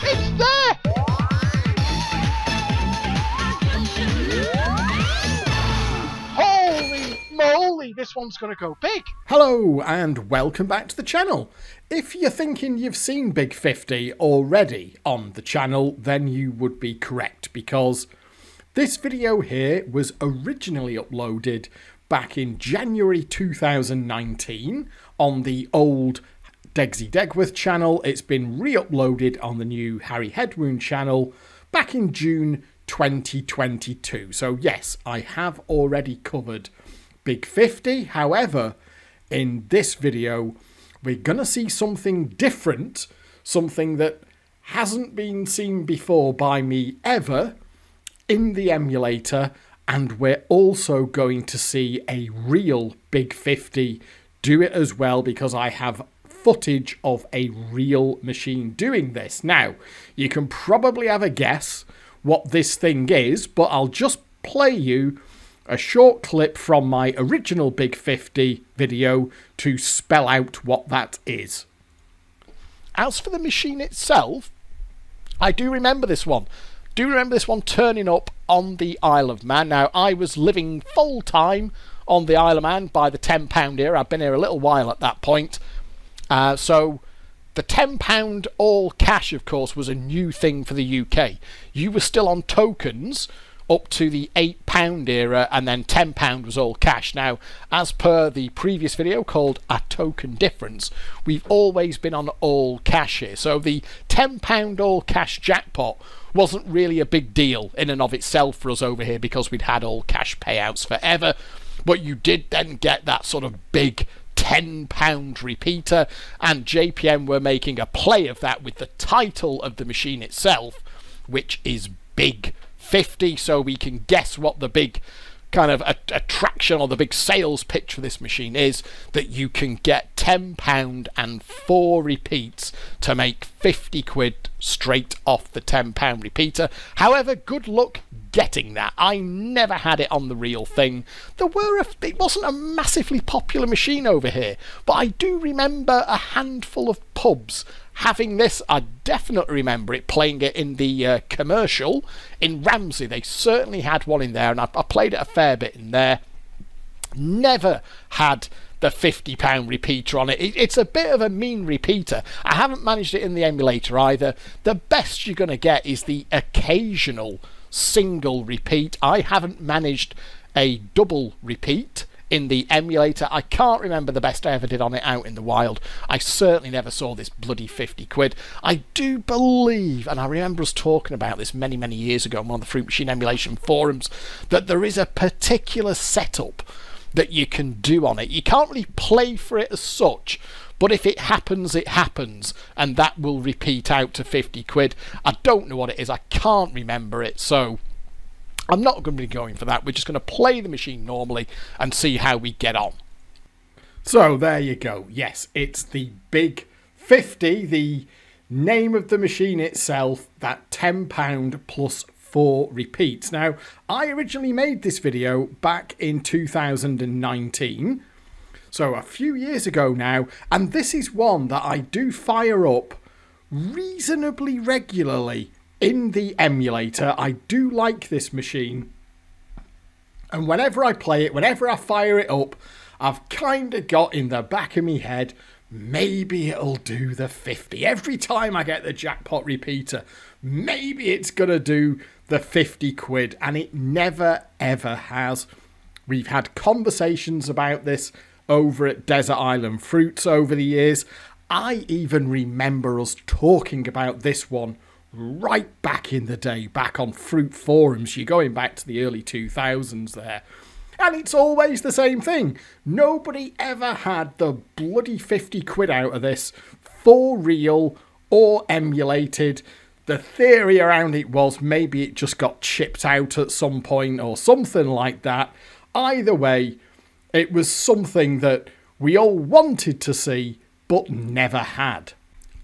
It's there! Holy moly, this one's going to go big. Hello and welcome back to the channel. If you're thinking you've seen Big 50 already on the channel, then you would be correct, because this video here was originally uploaded back in January 2019 on the old Degsy Degworth channel. It's been re-uploaded on the new Harry Headwound channel back in June 2022. So yes, I have already covered Big 50. However, in this video, we're going to see something different, something that hasn't been seen before by me ever in the emulator, and we're also going to see a real Big 50 do it as well, because I have footage of a real machine doing this. Now, you can probably have a guess what this thing is, but I'll just play you a short clip from my original Big 50 video to spell out what that is. As for the machine itself, I do remember this one. Turning up on the Isle of Man. Now, I was living full-time on the Isle of Man by the £10 era. I've been here a little while at that point. So the £10 all cash, of course, was a new thing for the UK. You were still on tokens up to the £8 era, and then £10 was all cash. Now, as per the previous video called A Token Difference, we've always been on all cash here. So the £10 all cash jackpot wasn't really a big deal in and of itself for us over here, because we'd had all cash payouts forever. But you did then get that sort of big £10 repeater, and JPM were making a play of that with the title of the machine itself, which is Big 50. So we can guess what the big kind of attraction or the big sales pitch for this machine is, that you can get £10 and 4 repeats to make 50 quid straight off the £10 repeater. However, good luck getting that. I never had it on the real thing. It wasn't a massively popular machine over here, but I do remember a handful of pubs having this. I definitely remember it, playing it in the commercial in Ramsey. They certainly had one in there, and I played it a fair bit in there. Never had the £50 repeater on it. It's a bit of a mean repeater. I haven't managed it in the emulator either. The best you're going to get is the occasional single repeat. I haven't managed a double repeat in the emulator. I can't remember the best I ever did on it out in the wild. I certainly never saw this bloody 50 quid. I do believe, and I remember us talking about this many years ago on one of the Fruit Machine emulation forums, that there is a particular setup that you can do on it. You can't really play for it as such, but if it happens, it happens, and that will repeat out to 50 quid. I don't know what it is. I can't remember it, so I'm not going to be going for that. We're just going to play the machine normally and see how we get on. So there you go. Yes, it's the Big 50, the name of the machine itself, that £10 plus 4 repeats. Now, I originally made this video back in 2019, so a few years ago now, and this is one that I do fire up reasonably regularly in the emulator. I do like this machine, and whenever I play it, whenever I fire it up, I've kind of got in the back of my head, maybe it'll do the 50. Every time I get the Jackpot Repeater, maybe it's going to do the 50 quid, and it never ever has. We've had conversations about this over at Desert Island Fruits over the years. I even remember us talking about this one right back in the day, back on Fruit forums. You're going back to the early 2000s there. And it's always the same thing. Nobody ever had the bloody 50 quid out of this for real or emulated. The theory around it was maybe it just got chipped out at some point or something like that. Either way, it was something that we all wanted to see but never had.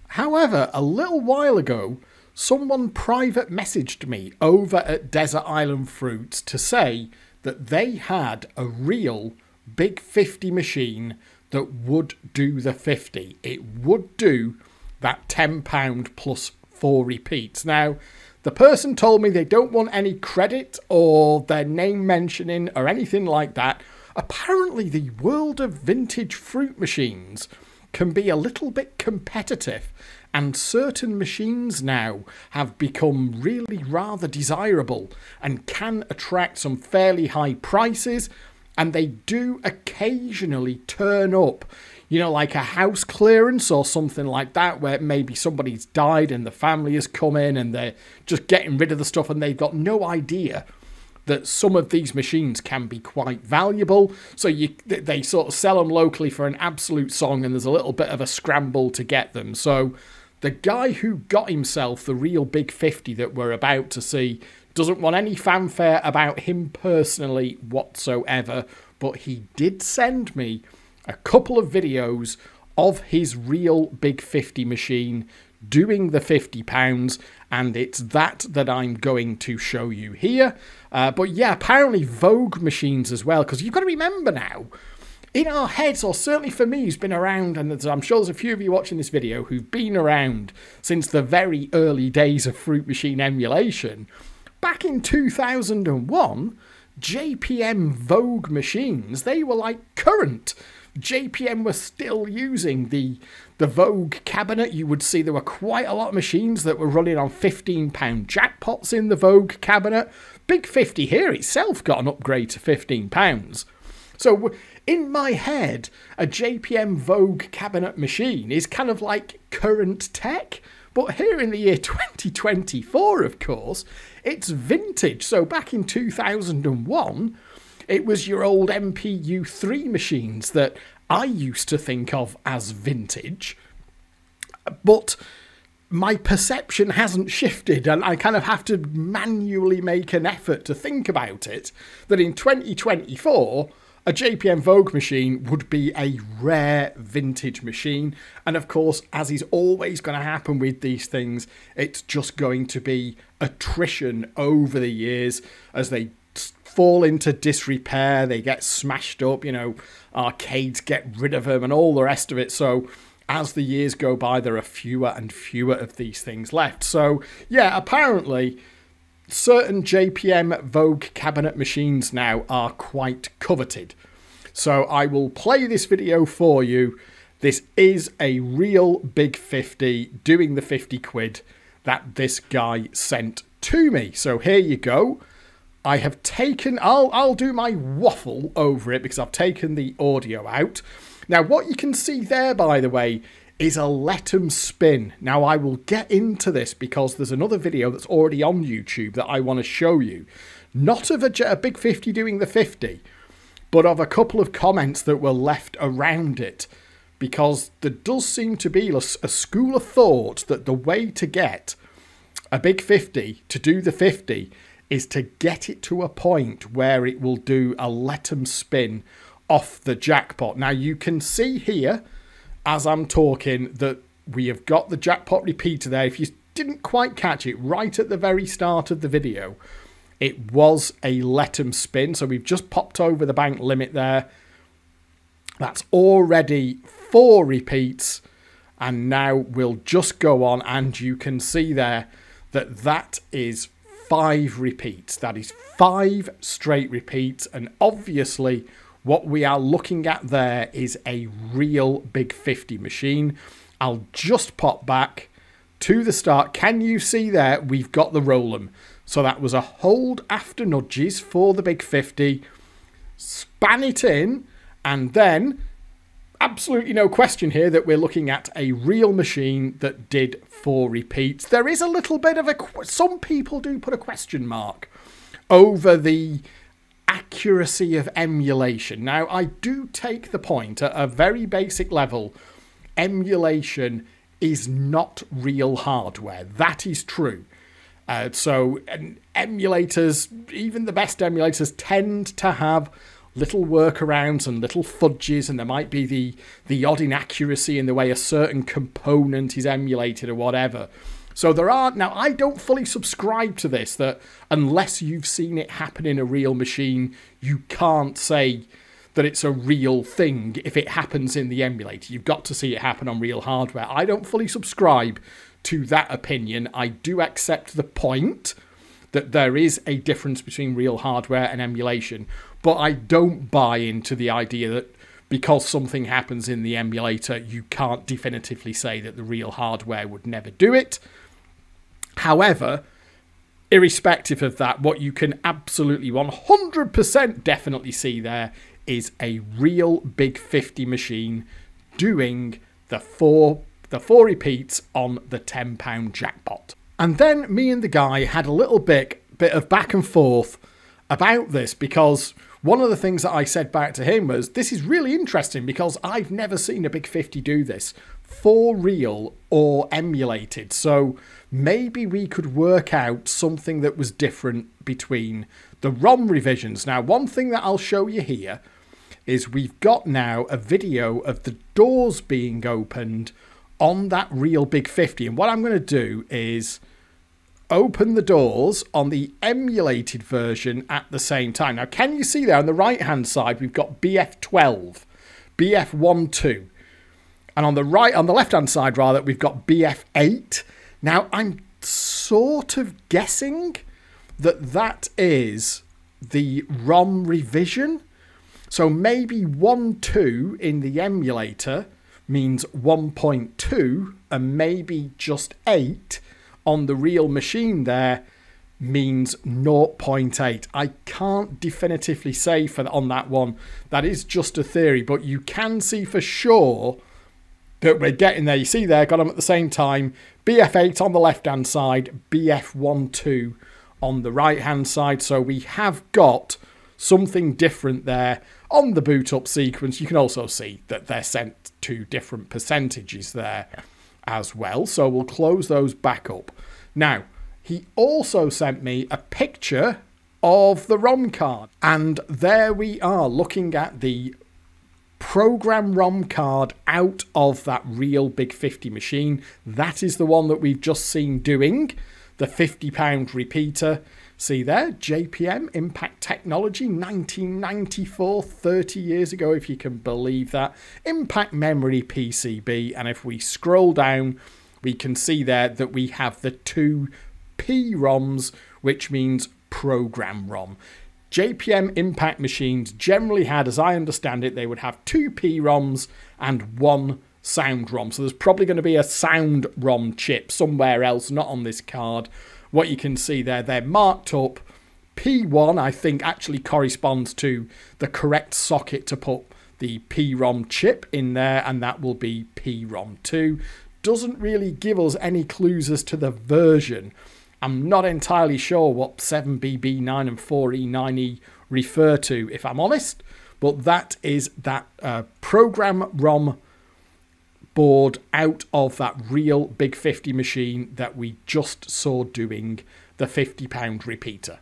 However, a little while ago, someone private messaged me over at Desert Island Fruits to say that they had a real Big 50 machine that would do the 50. It would do that £10 plus 4 repeats. Now, the person told me they don't want any credit or their name mentioning or anything like that. Apparently, the world of vintage fruit machines can be a little bit competitive, and certain machines now have become really rather desirable and can attract some fairly high prices, and they do occasionally turn up, you know, like a house clearance or something like that, where maybe somebody's died and the family has come in and they're just getting rid of the stuff and they've got no idea that some of these machines can be quite valuable. So they sort of sell them locally for an absolute song, and there's a little bit of a scramble to get them. So the guy who got himself the real big 50 that we're about to see doesn't want any fanfare about him personally whatsoever, but he did send me a couple of videos of his real big 50 machine doing the £50, and it's that I'm going to show you here. But yeah, apparently Vogue machines as well, because you've got to remember now, in our heads, or certainly for me who's been around, and I'm sure there's a few of you watching this video who've been around since the very early days of fruit machine emulation, back in 2001, JPM Vogue machines, they were like current. JPM was still using the Vogue cabinet. You would see there were quite a lot of machines that were running on £15 jackpots in the Vogue cabinet. Big 50 here itself got an upgrade to £15. So in my head, a JPM Vogue cabinet machine is kind of like current tech. But here in the year 2024, of course, it's vintage. So back in 2001, it was your old MPU3 machines that I used to think of as vintage. But my perception hasn't shifted, and I kind of have to manually make an effort to think about it, that in 2024, a JPM Vogue machine would be a rare vintage machine. And of course, as is always going to happen with these things, it's just going to be attrition over the years as they fall into disrepair, they get smashed up, you know, arcades get rid of them and all the rest of it. So as the years go by, there are fewer and fewer of these things left. So yeah, apparently certain JPM Vogue cabinet machines now are quite coveted. So I will play this video for you. This is a real big 50 doing the 50 quid that this guy sent to me. So here you go. I have taken, I'll do my waffle over it because I've taken the audio out. Now what you can see there, by the way, is a let 'em spin. Now I will get into this because there's another video that's already on YouTube that I want to show you. Not of a big 50 doing the 50, but of a couple of comments that were left around it. Because there does seem to be a school of thought that the way to get a big 50 to do the 50 is to get it to a point where it will do a let 'em spin off the jackpot. Now you can see here, as I'm talking, that we have got the Jackpot Repeater there. If you didn't quite catch it right at the very start of the video, it was a let 'em spin. So we've just popped over the bank limit there. That's already 4 repeats. And now we'll just go on, and you can see there that that is 5 repeats. That is 5 straight repeats, and obviously what we are looking at there is a real big 50 machine. I'll just pop back to the start. Can you see there? We've got the roll-'em. So that was a hold after nudges for the big 50. Span it in, and then absolutely no question here that we're looking at a real machine that did 4 repeats. There is a little bit of some people do put a question mark over the accuracy of emulation. Now, I do take the point at a very basic level, emulation is not real hardware. That is true. So emulators, even the best emulators, tend to have little workarounds and little fudges, and there might be the odd inaccuracy in the way a certain component is emulated or whatever. So there are, now I don't fully subscribe to this, that unless you've seen it happen in a real machine, you can't say that it's a real thing if it happens in the emulator. You've got to see it happen on real hardware. I don't fully subscribe to that opinion. I do accept the point that there is a difference between real hardware and emulation, but I don't buy into the idea that because something happens in the emulator, you can't definitively say that the real hardware would never do it. However, irrespective of that, what you can absolutely 100% definitely see there is a real big 50 machine doing the four repeats on the £10 jackpot. And then me and the guy had a little bit of back and forth about this, because one of the things that I said back to him was, this is really interesting because I've never seen a big 50 do this for real or emulated. So maybe we could work out something that was different between the ROM revisions. Now, one thing that I'll show you here is we've got now a video of the doors being opened on that real big 50. And what I'm going to do is open the doors on the emulated version at the same time. Now, can you see there on the right hand side, we've got BF12, BF12, and on the left hand side rather, we've got BF8. Now, I'm sort of guessing that that is the ROM revision. So maybe 1.2 in the emulator means 1.2, and maybe just 8 on the real machine there means 0.8. I can't definitively say on that one. That is just a theory, but you can see for sure that we're getting there. You see there, got them at the same time. BF8 on the left-hand side, BF12 on the right-hand side. So we have got something different there on the boot-up sequence. You can also see that they're sent to different percentages there as well. So we'll close those back up. Now, he also sent me a picture of the ROM card. And there we are looking at the program ROM card out of that real big 50 machine. That is the one that we've just seen doing the £50 repeater. See there, JPM, Impact Technology, 1994, 30 years ago, if you can believe that. Impact Memory PCB, and if we scroll down, we can see there that we have the 2 P-ROMs, which means program ROM. JPM Impact machines generally had, as I understand it, they would have 2 P-ROMs and 1 sound ROM. So there's probably going to be a sound ROM chip somewhere else, not on this card. What you can see there, they're marked up. P1, I think, actually corresponds to the correct socket to put the P-ROM chip in there, and that will be P-ROM 2. Doesn't really give us any clues as to the version. I'm not entirely sure what 7BB9 and 4E9E refer to, if I'm honest, but that is that program ROM board out of that real big 50 machine that we just saw doing the £50 repeater.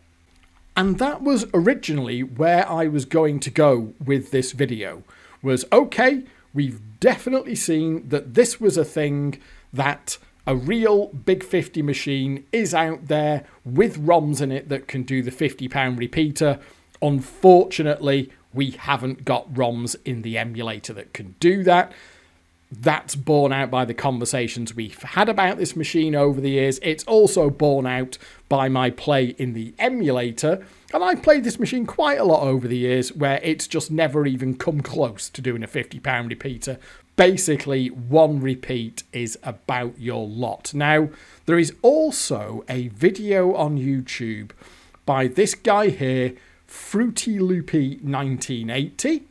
And that was originally where I was going to go with this video, was okay, we've definitely seen that this was a thing, that a real big 50 machine is out there with ROMs in it that can do the £50 repeater. Unfortunately, we haven't got ROMs in the emulator that can do that. That's borne out by the conversations we've had about this machine over the years. It's also borne out by my play in the emulator. And I've played this machine quite a lot over the years where it's just never even come close to doing a £50 repeater. Basically, 1 repeat is about your lot. Now, there is also a video on YouTube by this guy here, fruityloopy 1980.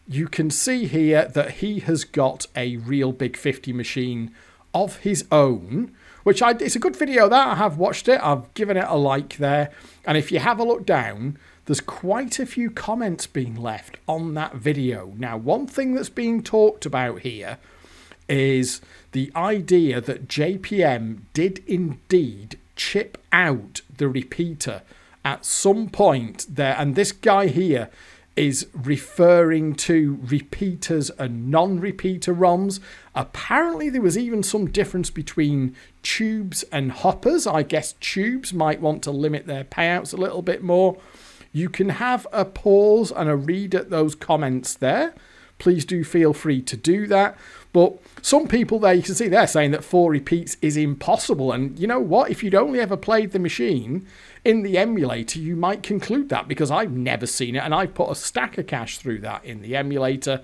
You can see here that he has got a real big 50 machine of his own, which it's a good video that I have watched it. I've given it a like there. And if you have a look down, there's quite a few comments being left on that video. Now, one thing that's being talked about here is the idea that JPM did indeed chip out the repeater at some point there. And this guy here is referring to repeaters and non-repeater ROMs. Apparently there was even some difference between tubes and hoppers. I guess tubes might want to limit their payouts a little bit more. you can have a pause and a read at those comments there. Please do feel free to do that. But some people there, you can see they're saying that 4 repeats is impossible. And you know what? If you'd only ever played the machine in the emulator, you might conclude that, because I've never seen it and I've put a stack of cash through that in the emulator.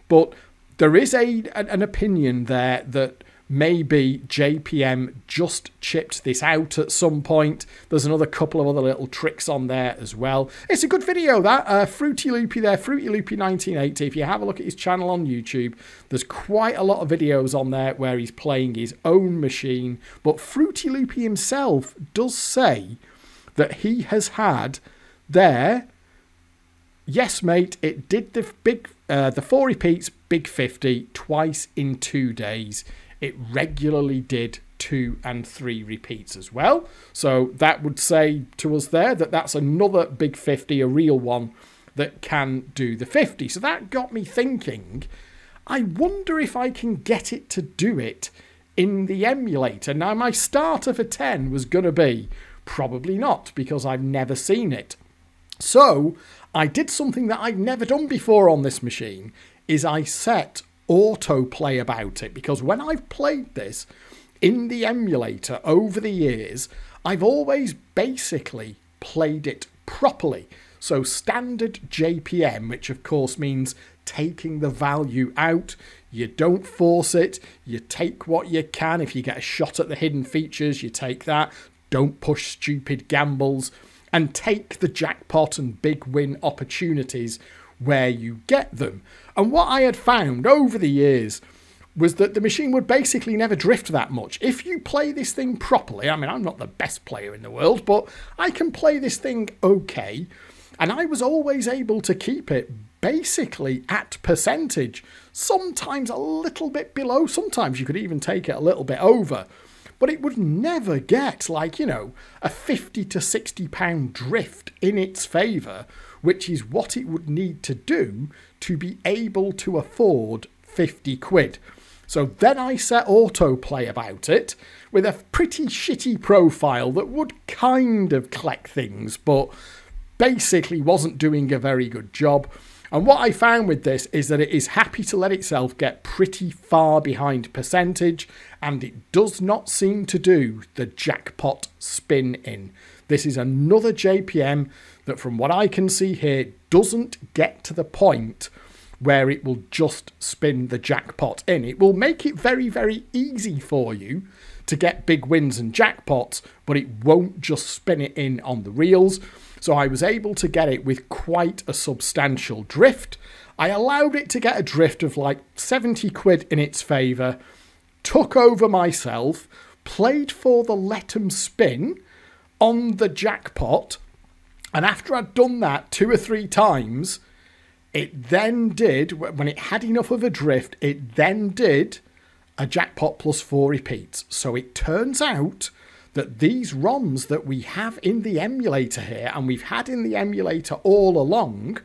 But there is an opinion there that maybe JPM just chipped this out at some point. There's another couple of other little tricks on there as well. It's a good video, that. Fruity Loopy there, Fruity Loopy 1980. If you have a look at his channel on YouTube, there's quite a lot of videos on there where he's playing his own machine. But Fruity Loopy himself does say that he has had there, yes mate, it did the 4 repeats, big 50, twice in 2 days. It regularly did 2 and 3 repeats as well. So that would say to us there that that's another big 50, a real one, that can do the 50. So that got me thinking, I wonder if I can get it to do it in the emulator. Now, my starter for 10 was going to be probably not, because I've never seen it. So I did something that I've never done before on this machine, is I set autoplay about it, because when I've played this in the emulator over the years, I've always basically played it properly. So standard JPM, which of course means taking the value out. You don't force it, you take what you can. If you get a shot at the hidden features, you take that. Don't push stupid gambles, and take the jackpot and big win opportunities where you get them. And what I had found over the years was that the machine would basically never drift that much. If you play this thing properly, I mean, I'm not the best player in the world, but I can play this thing okay, and I was always able to keep it basically at percentage, sometimes a little bit below, sometimes you could even take it a little bit over. But it would never get, like, you know, a 50 to 60 pound drift in its favour, which is what it would need to do to be able to afford 50 quid. So then I set autoplay about it with a pretty shitty profile that would kind of collect things, but basically wasn't doing a very good job. And what I found with this is that it is happy to let itself get pretty far behind percentage, and it does not seem to do the jackpot spin in. This is another JPM that, from what I can see here, doesn't get to the point where it will just spin the jackpot in. It will make it very, very easy for you to get big wins and jackpots, but it won't just spin it in on the reels. So I was able to get it with quite a substantial drift. I allowed it to get a drift of like 70 quid in its favour, took over myself, played for the let 'em spin on the jackpot, and after I'd done that 2 or 3 times, it then did, when it had enough of a drift, it then did a jackpot plus 4 repeats. So it turns out that these ROMs that we have in the emulator here, and we've had in the emulator all along,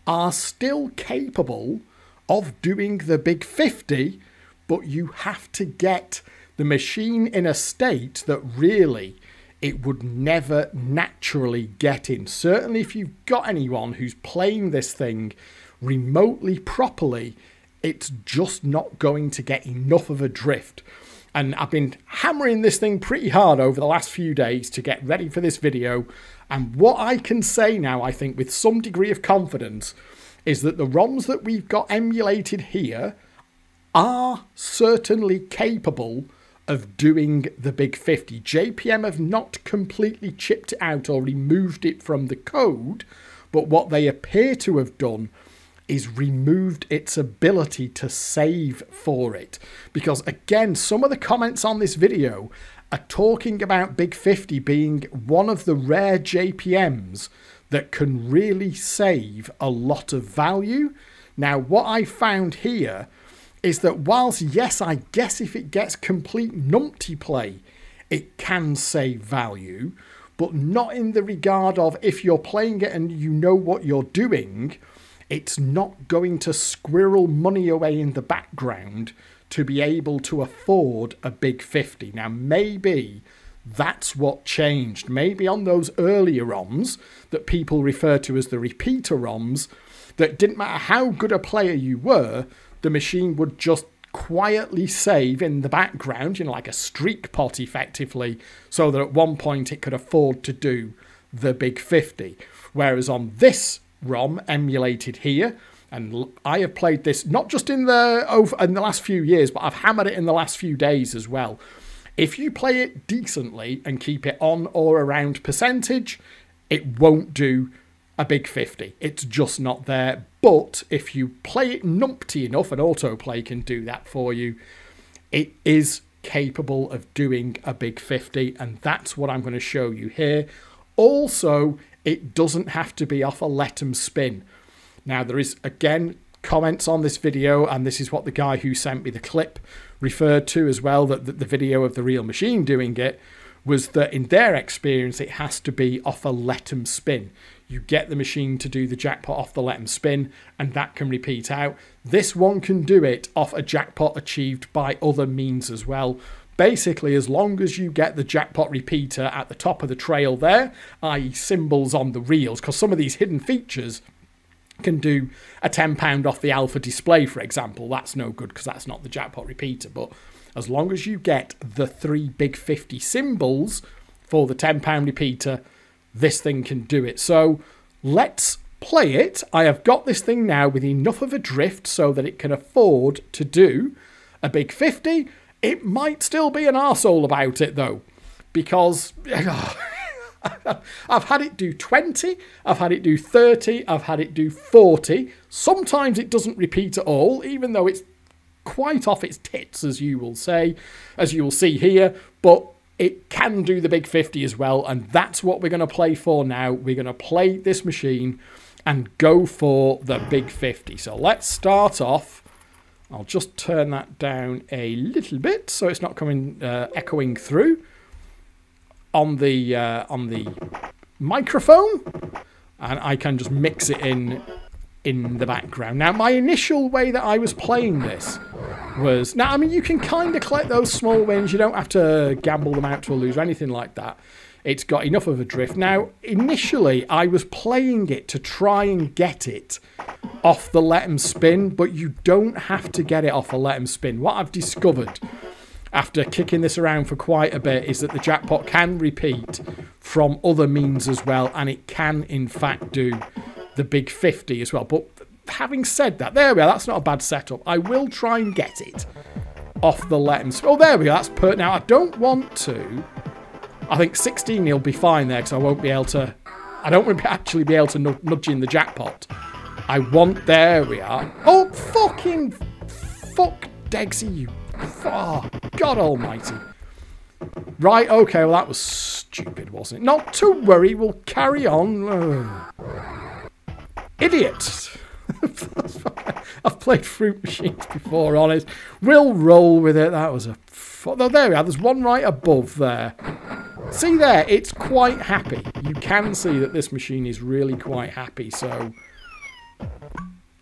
are still capable of doing the big 50, but you have to get the machine in a state that really it would never naturally get in. Certainly if you've got anyone who's playing this thing remotely properly, it's just not going to get enough of a drift. And I've been hammering this thing pretty hard over the last few days to get ready for this video. And what I can say now, I think with some degree of confidence, is that the ROMs that we've got emulated here are certainly capable of doing the big 50. JPM have not completely chipped it out or removed it from the code, but what they appear to have done is removed its ability to save for it. Because again, some of the comments on this video are talking about Big 50 being one of the rare JPMs that can really save a lot of value. Now, what I found here is that whilst, yes, I guess if it gets complete numpty play, it can save value, but not in the regard of if you're playing it and you know what you're doing, it's not going to squirrel money away in the background to be able to afford a big 50. Now, maybe That's what changed. Maybe on those earlier ROMs that people refer to as the repeater ROMs, that didn't matter how good a player you were, the machine would just quietly save in the background, like a streak pot effectively, so that at one point it could afford to do the big 50. Whereas on this ROM, emulated here, and I have played this not just in the last few years, but I've hammered it in the last few days as well. If you play it decently and keep it on or around percentage, it won't do a big 50. It's just not there. But if you play it numpty enough, and autoplay can do that for you, it is capable of doing a big 50, and that's what I'm going to show you here. Also, it doesn't have to be off a let 'em spin. Now, there is, again, comments on this video, and this is what the guy who sent me the clip referred to as well, that the video of the real machine doing it was that in their experience it has to be off a let 'em spin. You get the machine to do the jackpot off the let 'em spin, and that can repeat out. This one can do it off a jackpot achieved by other means as well. Basically, as long as you get the jackpot repeater at the top of the trail there, i.e. symbols on the reels, because some of these hidden features can do a £10 off the alpha display, for example. That's no good because that's not the jackpot repeater. But as long as you get the 3 big 50 symbols for the £10 repeater, this thing can do it. So let's play it. I have got this thing now with enough of a drift so that it can afford to do a big 50. It might still be an arsehole about it though, because I've had it do 20, I've had it do 30, I've had it do 40. Sometimes it doesn't repeat at all, even though it's quite off its tits, as you will see here, but it can do the big 50 as well, and that's what we're going to play for now. We're going to play this machine and go for the big 50. So let's start off. I'll just turn that down a little bit so it's not coming echoing through on the microphone, and I can just mix it in the background. Now, my initial way that I was playing this was, now, I mean, you can kind of collect those small wins. You don't have to gamble them out to a lose or anything like that. It's got enough of a drift. Now, initially, I was playing it to try and get it off the let 'em spin, but you don't have to get it off a let 'em spin. What I've discovered after kicking this around for quite a bit is that the jackpot can repeat from other means as well, and it can, in fact, do the big 50 as well. But having said that, there we are. That's not a bad setup. I will try and get it off the let 'em spin. Oh, there we are. That's pert. Now, I don't want to. I think 16 will be fine there because I won't be able to. I don't want to actually be able to nudge in the jackpot. I want. There we are. Oh, fuck Degsy, you. Oh, God almighty. Right, okay, well, that was stupid, wasn't it? Not to worry, we'll carry on. Idiot. I've played fruit machines before, honest. We'll roll with it. That was a... Oh, there we are. There's one right above there. See there? It's quite happy. You can see that this machine is really quite happy, so...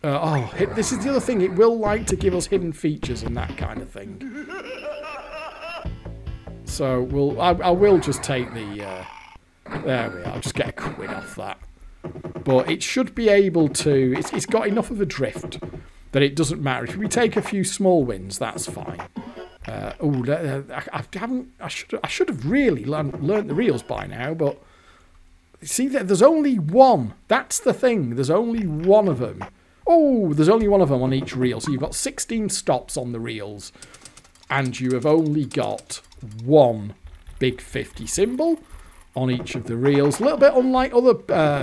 this is the other thing. It will like to give us hidden features and that kind of thing. So I will just take the... there we are. I'll just get a quid off that. But it should be able to... It's got enough of a drift that it doesn't matter. If we take a few small wins, that's fine. I should have really learnt the reels by now, but... See, there's only one. That's the thing. There's only one of them. Oh, there's only one of them on each reel. So you've got 16 stops on the reels. And you have only got one big 50 symbol on each of the reels. A little bit unlike other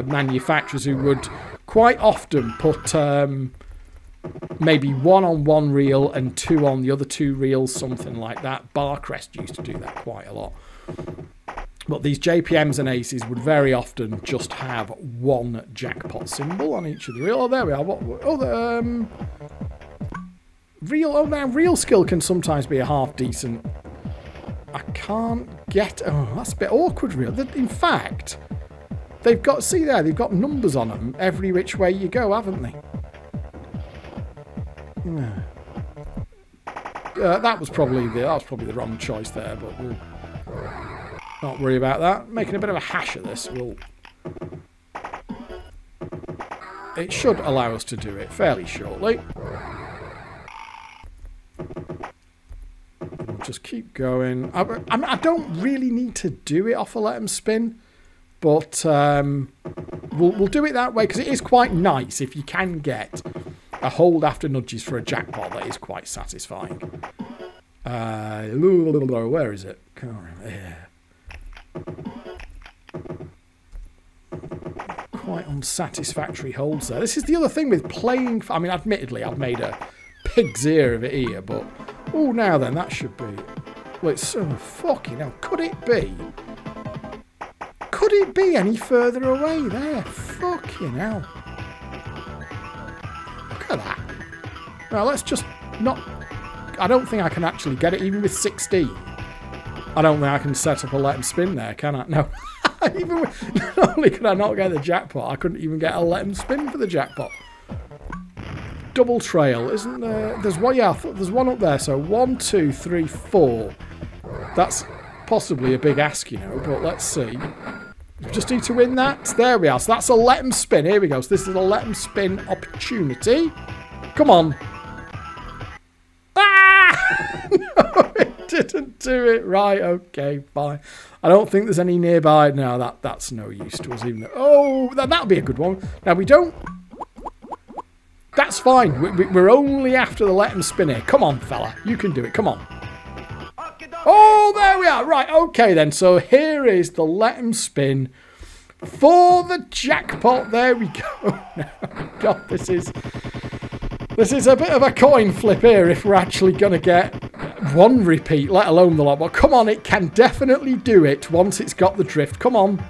manufacturers who would quite often put maybe 1 on one reel and 2 on the other 2 reels, something like that. Barcrest used to do that quite a lot. But these JPMs and Aces would very often just have one jackpot symbol on each of the reels. Oh, there we are. Now reel skill can sometimes be a half decent. I can't get... Oh, that's a bit awkward, reel. In fact, they've got... See there, they've got numbers on them every which way you go, haven't they? That was probably the wrong choice there, but we'll... Not worry about that. Making a bit of a hash of this. It should allow us to do it fairly shortly. We'll just keep going. I don't really need to do it off a let 'em spin, but we'll do it that way because it is quite nice if you can get a hold after nudges for a jackpot. That is quite satisfying. Where is it? Quite unsatisfactory holds there. This is the other thing with playing. I mean, admittedly, I've made a pig's ear of it here, but oh, now then, that should be. Well, it's so fucking hell. Could it be? Could it be any further away there? Fucking hell. Look at that. Now, let's just not. I don't think I can actually get it, even with 16. I don't think I can set up a let 'em spin there, can I? No. Even not only could I not get the jackpot, I couldn't even get a let 'em spin for the jackpot. Double trail, isn't there? There's one, yeah, I thought there's one up there. So 1, 2, 3, 4. That's possibly a big ask, you know, but let's see. We just need to win that. There we are. So that's a let 'em spin. Here we go. So this is a let 'em spin opportunity. Come on. Ah! No, it didn't do it. Right, okay, fine. I don't think there's any nearby. No, that's no use to us even. Oh, that'll be a good one. Now, we don't... That's fine. We're only after the let 'em spin here. Come on, fella. You can do it. Come on. Oh, there we are. Right, okay then. So here is the let 'em spin for the jackpot. There we go. God, this is a bit of a coin flip here if we're actually going to get one repeat, let alone the lot. But come on, it can definitely do it once it's got the drift. Come on.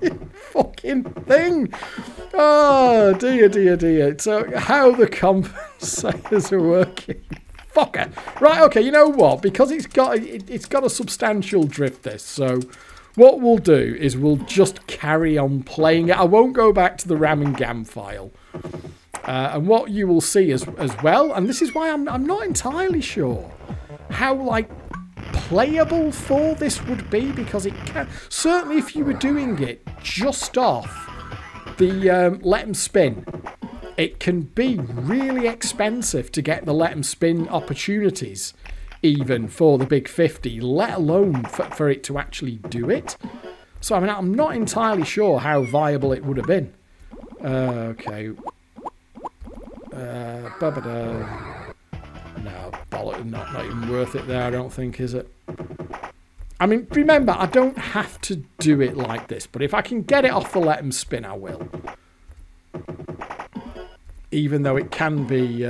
You fucking thing. Oh, dear, dear, dear. So how the compensators are working. Fucker. Right, okay, you know what? Because it's got a substantial drift, this. So what we'll do is we'll just carry on playing it. I won't go back to the RAM and GAM file. And what you will see as well, and this is why I'm not entirely sure how, like, playable 4 this would be, because it can... Certainly if you were doing it just off the let 'em spin, it can be really expensive to get the let 'em spin opportunities, even for the big 50, let alone for it to actually do it. So, I mean, I'm not entirely sure how viable it would have been. Okay. No, bollock, not even worth it there, I don't think, is it? I mean, remember, I don't have to do it like this, but if I can get it off the let 'em spin, I will. Even though it can be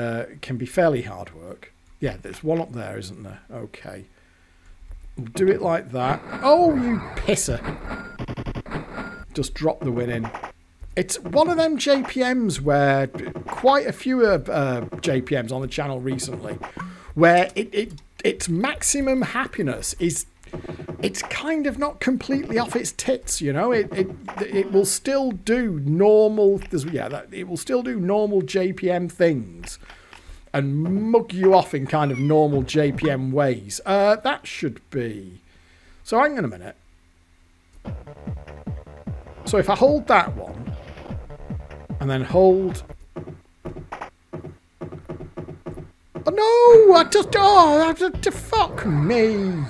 fairly hard work. Yeah, there's one up there, isn't there? Okay. We'll do it like that. Oh, you pisser. Just drop the win in. It's one of them JPMs where quite a few JPMs on the channel recently, where its maximum happiness is, it's kind of not completely off its tits, you know. It will still do normal. It will still do normal JPM things and mug you off in kind of normal JPM ways. That should be. So hang on a minute. So if I hold that one. And then hold. Oh no! Fuck me!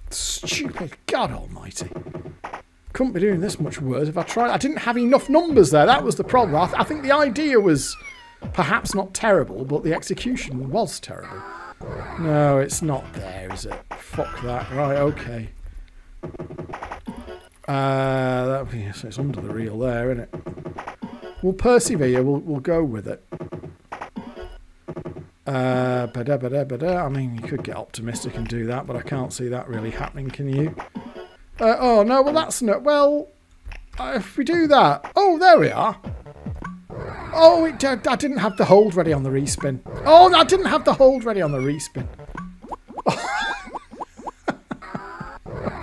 Stupid God Almighty! Couldn't be doing this much worse if I tried. I didn't have enough numbers there. That was the problem. I think the idea was perhaps not terrible, but the execution was terrible. No, it's not there, is it? Fuck that. Right, okay. So it's under the reel there, isn't it? We'll persevere. We'll go with it. I mean, you could get optimistic and do that, but I can't see that really happening. Can you? Oh no. Well, that's not. Well, if we do that. Oh, there we are. Oh, I didn't have the hold ready on the respin. Oh, I didn't have the hold ready on the respin.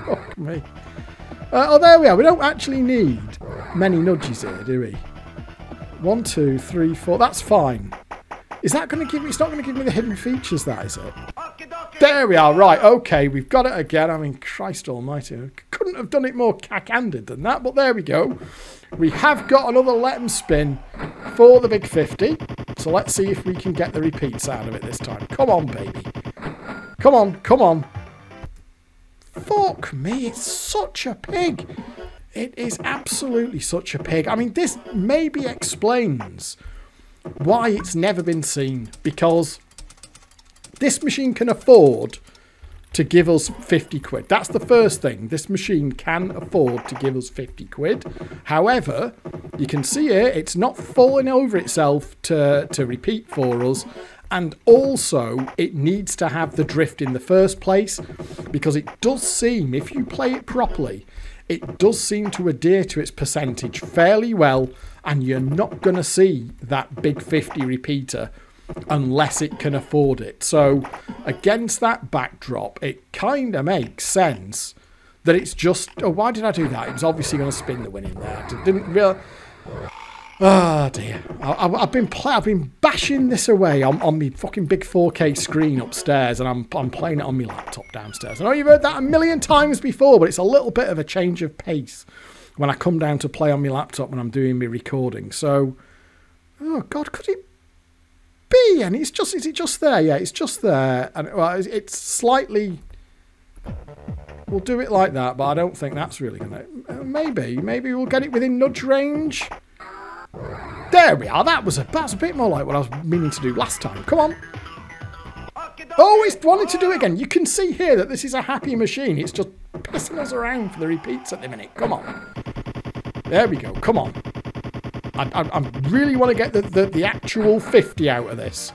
Fuck me. Oh, there we are. We don't actually need many nudges here, do we? 1, 2, 3, 4. That's fine. Is that going to give me... It's not going to give me the hidden features, that, is it? There we are. Right, okay, we've got it again. I mean, Christ almighty. I couldn't have done it more cack-handed than that, but there we go. We have got another let 'em spin for the big 50. So let's see if we can get the repeats out of it this time. Come on, baby. Come on, come on. Fuck me, it's such a pig. It is absolutely such a pig. I mean, this maybe explains why it's never been seen, because this machine can afford to give us 50 quid. That's the first thing. This machine can afford to give us 50 quid. However, you can see here, it's not falling over itself to repeat for us. And also, it needs to have the drift in the first place, because it does seem, if you play it properly, it does seem to adhere to its percentage fairly well, and you're not going to see that big 50 repeater unless it can afford it. So against that backdrop, it kind of makes sense that it's just... Oh, why did I do that? It was obviously going to spin the winning there. Didn't really... Oh dear. I've been bashing this away on my fucking big 4K screen upstairs, and I'm playing it on my laptop downstairs. I know you've heard that a million times before, but it's a little bit of a change of pace when I come down to play on my laptop when I'm doing my recording. So, oh God, could it be? And is it just there? Yeah, it's just there. And well, it's slightly... We'll do it like that, but I don't think that's really going to... Maybe we'll get it within nudge range. There we are. That's a bit more like what I was meaning to do last time. Come on. Oh, it's wanting to do it again. You can see here that this is a happy machine. It's just pissing us around for the repeats at the minute. Come on. There we go. Come on. I really want to get the actual 50 out of this.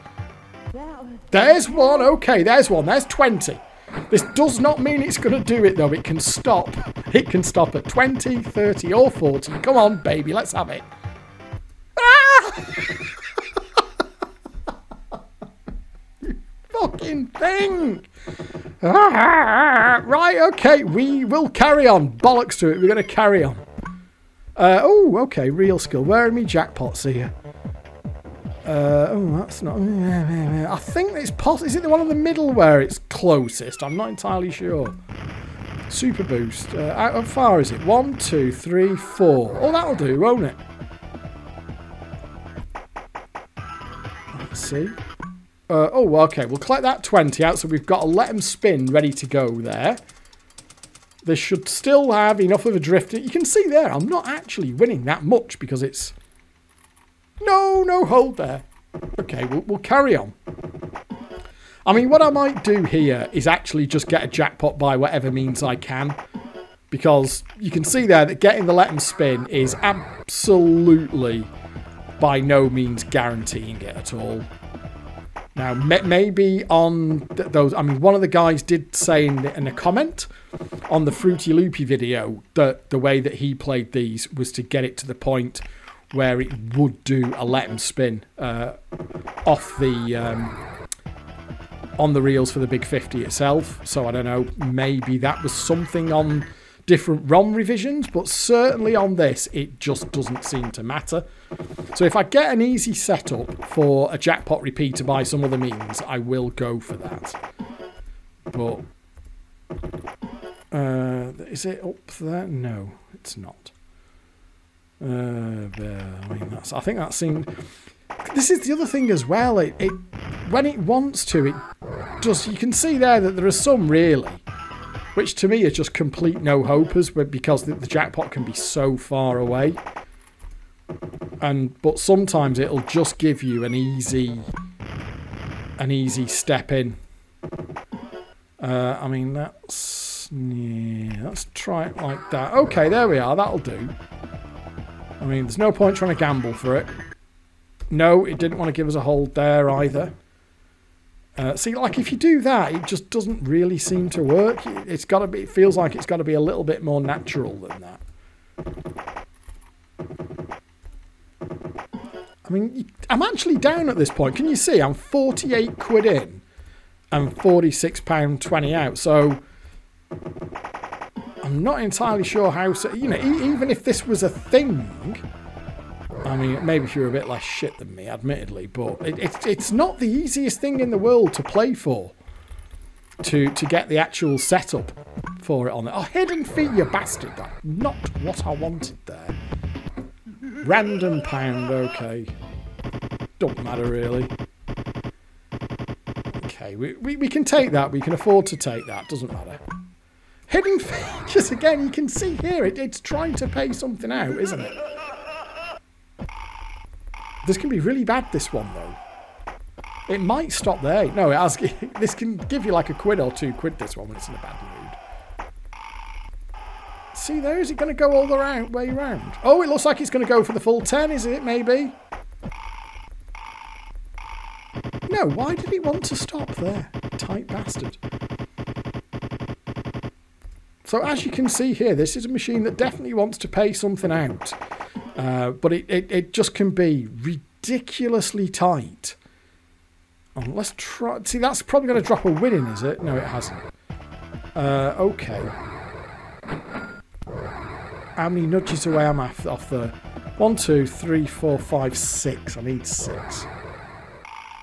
There's one. Okay, there's one. There's 20. This does not mean it's going to do it, though. It can stop. It can stop at 20, 30 or 40. Come on, baby. Let's have it. You fucking thing. Right, okay. We will carry on. Bollocks to it. We're going to carry on. Oh, okay. Real skill. Where are me jackpots here? Oh, that's not... I think it's possible. Is it the one in the middle where it's closest? I'm not entirely sure. Super boost. How far is it? 1, 2, 3, 4. Oh, that'll do, won't it? Let's see. Oh, okay. We'll collect that 20 out, so we've got a let 'em spin ready to go there. This should still have enough of a drift. You can see there, I'm not actually winning that much because it's... No, hold there. Okay, we'll carry on. I mean, what I might do here is actually just get a jackpot by whatever means I can. Because you can see there that getting the let 'em spin is absolutely by no means guaranteeing it at all. Now, maybe on those... I mean, one of the guys did say in a comment on the Fruity Loopy video that the way that he played these was to get it to the point where it would do a let 'em spin off the... on the reels for the big 50 itself. So I don't know, maybe that was something on different ROM revisions, but certainly on this it just doesn't seem to matter. So if I get an easy setup for a jackpot repeater by some other means, I will go for that. But is it up there? No, it's not. I mean, I think that seemed... This is the other thing as well. It when it wants to, it does. You can see there that there are some really, which to me are just complete no-hopers, because the jackpot can be so far away. But sometimes it'll just give you an easy step in. I mean, let's try it like that. Okay, there we are. That'll do. I mean, there's no point trying to gamble for it. No, it didn't want to give us a hold there either. See, like if you do that, it just doesn't really seem to work. It's got to be. It feels like it's got to be a little bit more natural than that. I mean, I'm actually down at this point. Can you see? I'm 48 quid in and £46.20 out. So I'm not entirely sure how. You know, even if this was a thing. I mean, maybe if you're a bit less shit than me, admittedly, but it's not the easiest thing in the world to play for. to get the actual setup for it on there. Oh, hidden feet, you bastard. That's not what I wanted there. Random pound, okay. Don't matter, really. Okay, we can take that. We can afford to take that. Doesn't matter. Hidden features, again, you can see here, it's trying to pay something out, isn't it? This can be really bad, this one, though. It might stop there. No, this can give you like £1 or £2, this one, when it's in a bad mood. See there, is it going to go all the way round? Oh, it looks like it's going to go for the full 10, is it, maybe? No, why did it want to stop there? Tight bastard. So as you can see here, this is a machine that definitely wants to pay something out. But it just can be ridiculously tight. Oh, let's try. See, that's probably going to drop a win in, is it? No, it hasn't. Okay. How many nudges away am I off the... 1, 2, 3, 4, 5, 6. I need 6.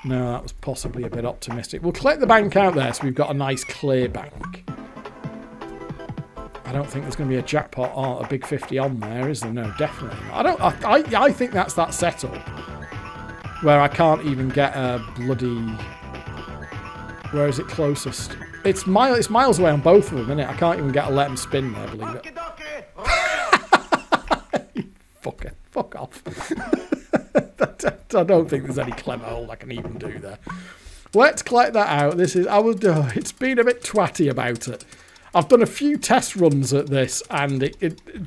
No, that was possibly a bit optimistic. We'll collect the bank out there so we've got a nice clear bank. I don't think there's going to be a jackpot or a big 50 on there, is there? No, definitely not. I think that's that setup where I can't even get a bloody... Where is it closest? It's miles away on both of them, isn't it? I can't even get a let them spin there, believe it. Fucker, fuck off. I don't think there's any clever hold I can even do there. Let's collect that out. It's been a bit twatty about it. I've done a few test runs at this, and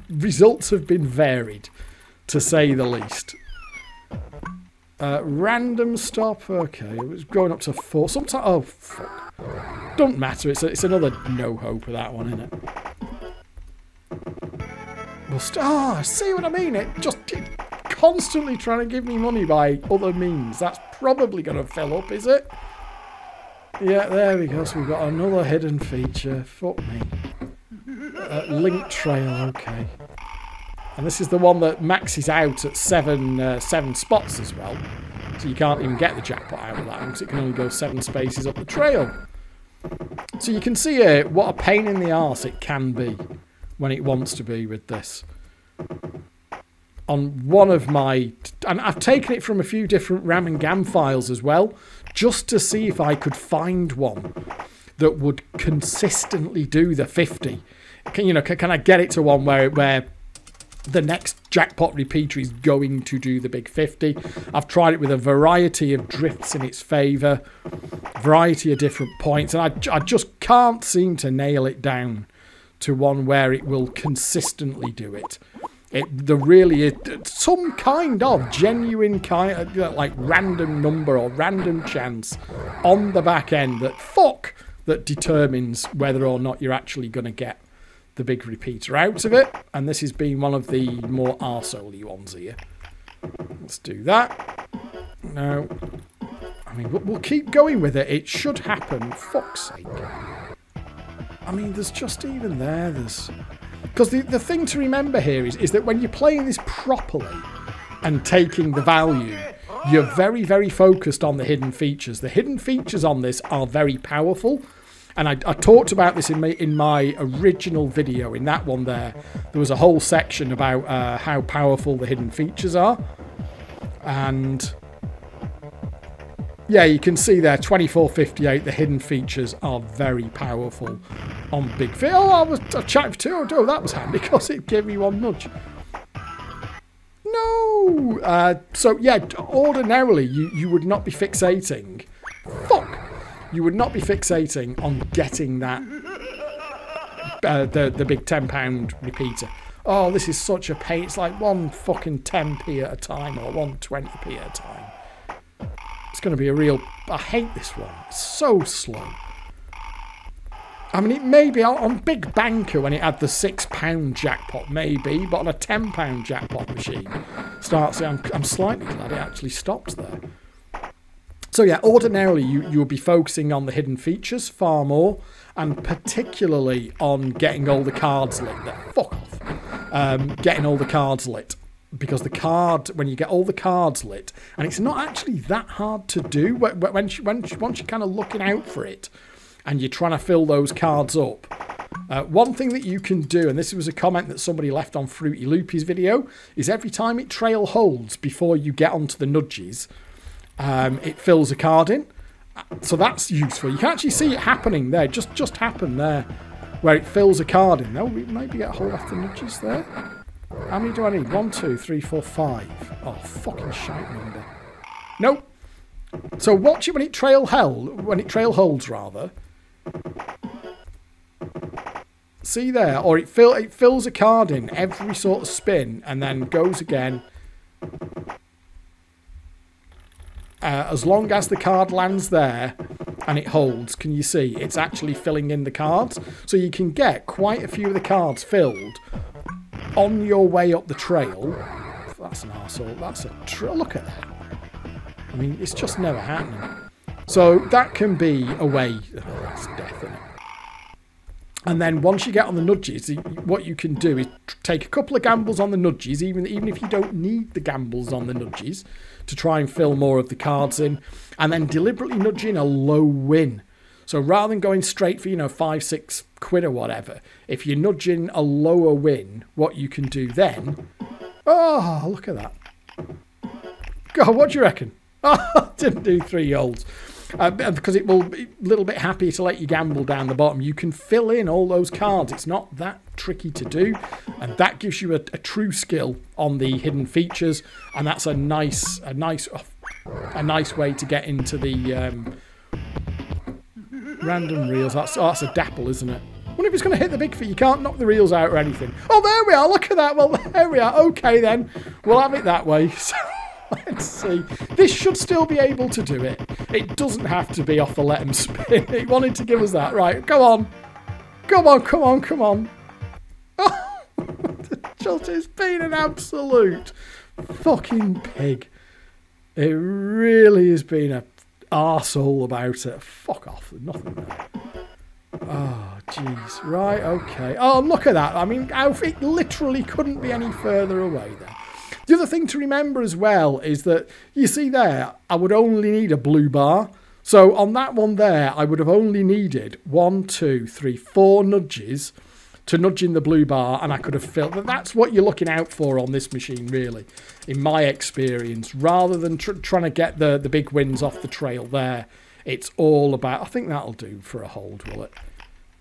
results have been varied, to say the least. Random stop. Okay, it was going up to 4. Sometimes. Oh fuck. Don't matter. It's another no hope of that one, isn't it? Well, see what I mean? It constantly trying to give me money by other means. That's probably going to fill up, is it? Yeah, there we go. So we've got another hidden feature. Fuck me. Link trail, okay. And this is the one that maxes out at 7 spots as well. So you can't even get the jackpot out of that one because it can only go 7 spaces up the trail. So you can see here what a pain in the arse it can be when it wants to be with this. On one of my... And I've taken it from a few different RAM and GAM files as well, just to see if I could find one that would consistently do the 50. Can I get it to one where the next Jackpot Repeater is going to do the big 50? I've tried it with a variety of drifts in its favour, variety of different points, and I just can't seem to nail it down to one where it will consistently do it. There really is some kind of genuine like random number or random chance on the back end that determines whether or not you're actually going to get the big repeater out of it. And this has been one of the more arsehole-y ones here. Let's do that. Now, I mean, we'll keep going with it. It should happen. Fuck's sake. I mean, there's just even there. Because the thing to remember here is that when you're playing this properly and taking the value, you're very, very focused on the hidden features. The hidden features on this are very powerful. And I talked about this in my original video. In that one there was a whole section about how powerful the hidden features are. And yeah, you can see there, 24.58, the hidden features are very powerful on Big Fit. Oh, I was chatting for 2. Oh, that was handy because it gave me 1 nudge. No! So, yeah, ordinarily, you would not be fixating. Fuck! You would not be fixating on getting that, the big £10 repeater. Oh, this is such a pain. It's like 1 fucking 10p at a time or 120p at a time. It's going to be a real... I hate this one. It's so slow. I mean, it may be on Big Banker when it had the £6 jackpot, maybe, but on a £10 jackpot machine, I'm slightly glad it actually stopped there. So yeah, ordinarily you'll be focusing on the hidden features far more, and particularly on getting all the cards lit. Fuck off. Getting all the cards lit. Because when you get all the cards lit, and it's not actually that hard to do once you're kind of looking out for it, and you're trying to fill those cards up, one thing that you can do, and this was a comment that somebody left on Fruity Loopy's video, is every time it trail holds before you get onto the nudges, it fills a card in. So that's useful. You can actually see it happening there. Just happened there, where it fills a card in. Oh, we maybe get a hold off the nudges there. How many do I need? 1, 2, 3, 4, 5. Oh, fucking shite number. Nope. So watch it when it trail holds rather. See there, or it fills a card in every sort of spin and then goes again. As long as the card lands there and it holds, can you see? It's actually filling in the cards. So you can get quite a few of the cards filled on your way up the trail. That's an arsehole. That's a look at that. I mean, it's just never happening. So that can be a way. Oh, that's death, isn't it? And then once you get on the nudges, what you can do is take a couple of gambles on the nudges, even if you don't need the gambles on the nudges, to try and fill more of the cards in, and then deliberately nudge in a low win. So rather than going straight for, 5, 6 quid or whatever, if you nudge in a lower win, what you can do then... Oh, look at that. God, what do you reckon? Oh, didn't do 3 holds. Because it will be a little bit happy to let you gamble down the bottom. You can fill in all those cards. It's not that tricky to do, and that gives you a true skill on the hidden features, and that's a nice way to get into the random reels. That's a dapple, isn't it? I wonder if it's going to hit the big feet. You can't knock the reels out or anything. Oh, there we are. Look at that. Well, there we are. Okay, then. We'll have it that way. So, let's see. This should still be able to do it. It doesn't have to be off the let 'em spin. It wanted to give us that. Right, go on. Come on, come on, come on. Oh, it's been an absolute fucking pig. It really has been a arsehole about it. Fuck off. There's nothing there. Oh, jeez. Right, okay. Oh, look at that. I mean, it literally couldn't be any further away there. The other thing to remember as well is that, you see there, I would only need a blue bar. So on that one there, I would have only needed 1, 2, 3, 4 nudges to nudge in the blue bar, and I could have filled. That's what you're looking out for on this machine, really, in my experience. Rather than trying to get the big wins off the trail there, it's all about... I think that'll do for a hold, will it?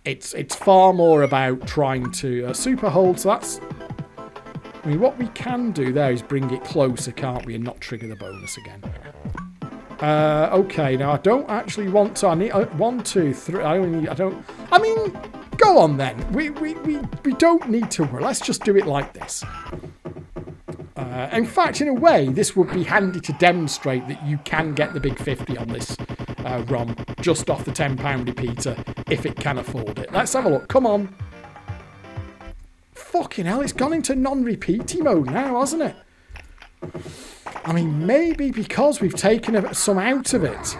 It's far more about trying to super hold, so that's... I mean, what we can do there is bring it closer, can't we, and not trigger the bonus again. Okay, now I don't actually want to... I need 1, 2, 3... I mean, go on then. We don't need to worry. Let's just do it like this. In fact, in a way, this would be handy to demonstrate that you can get the big 50 on this ROM just off the £10 repeater if it can afford it. Let's have a look. Come on. Fucking hell, it's gone into non-repeaty mode now, hasn't it? I mean, maybe because we've taken some out of it.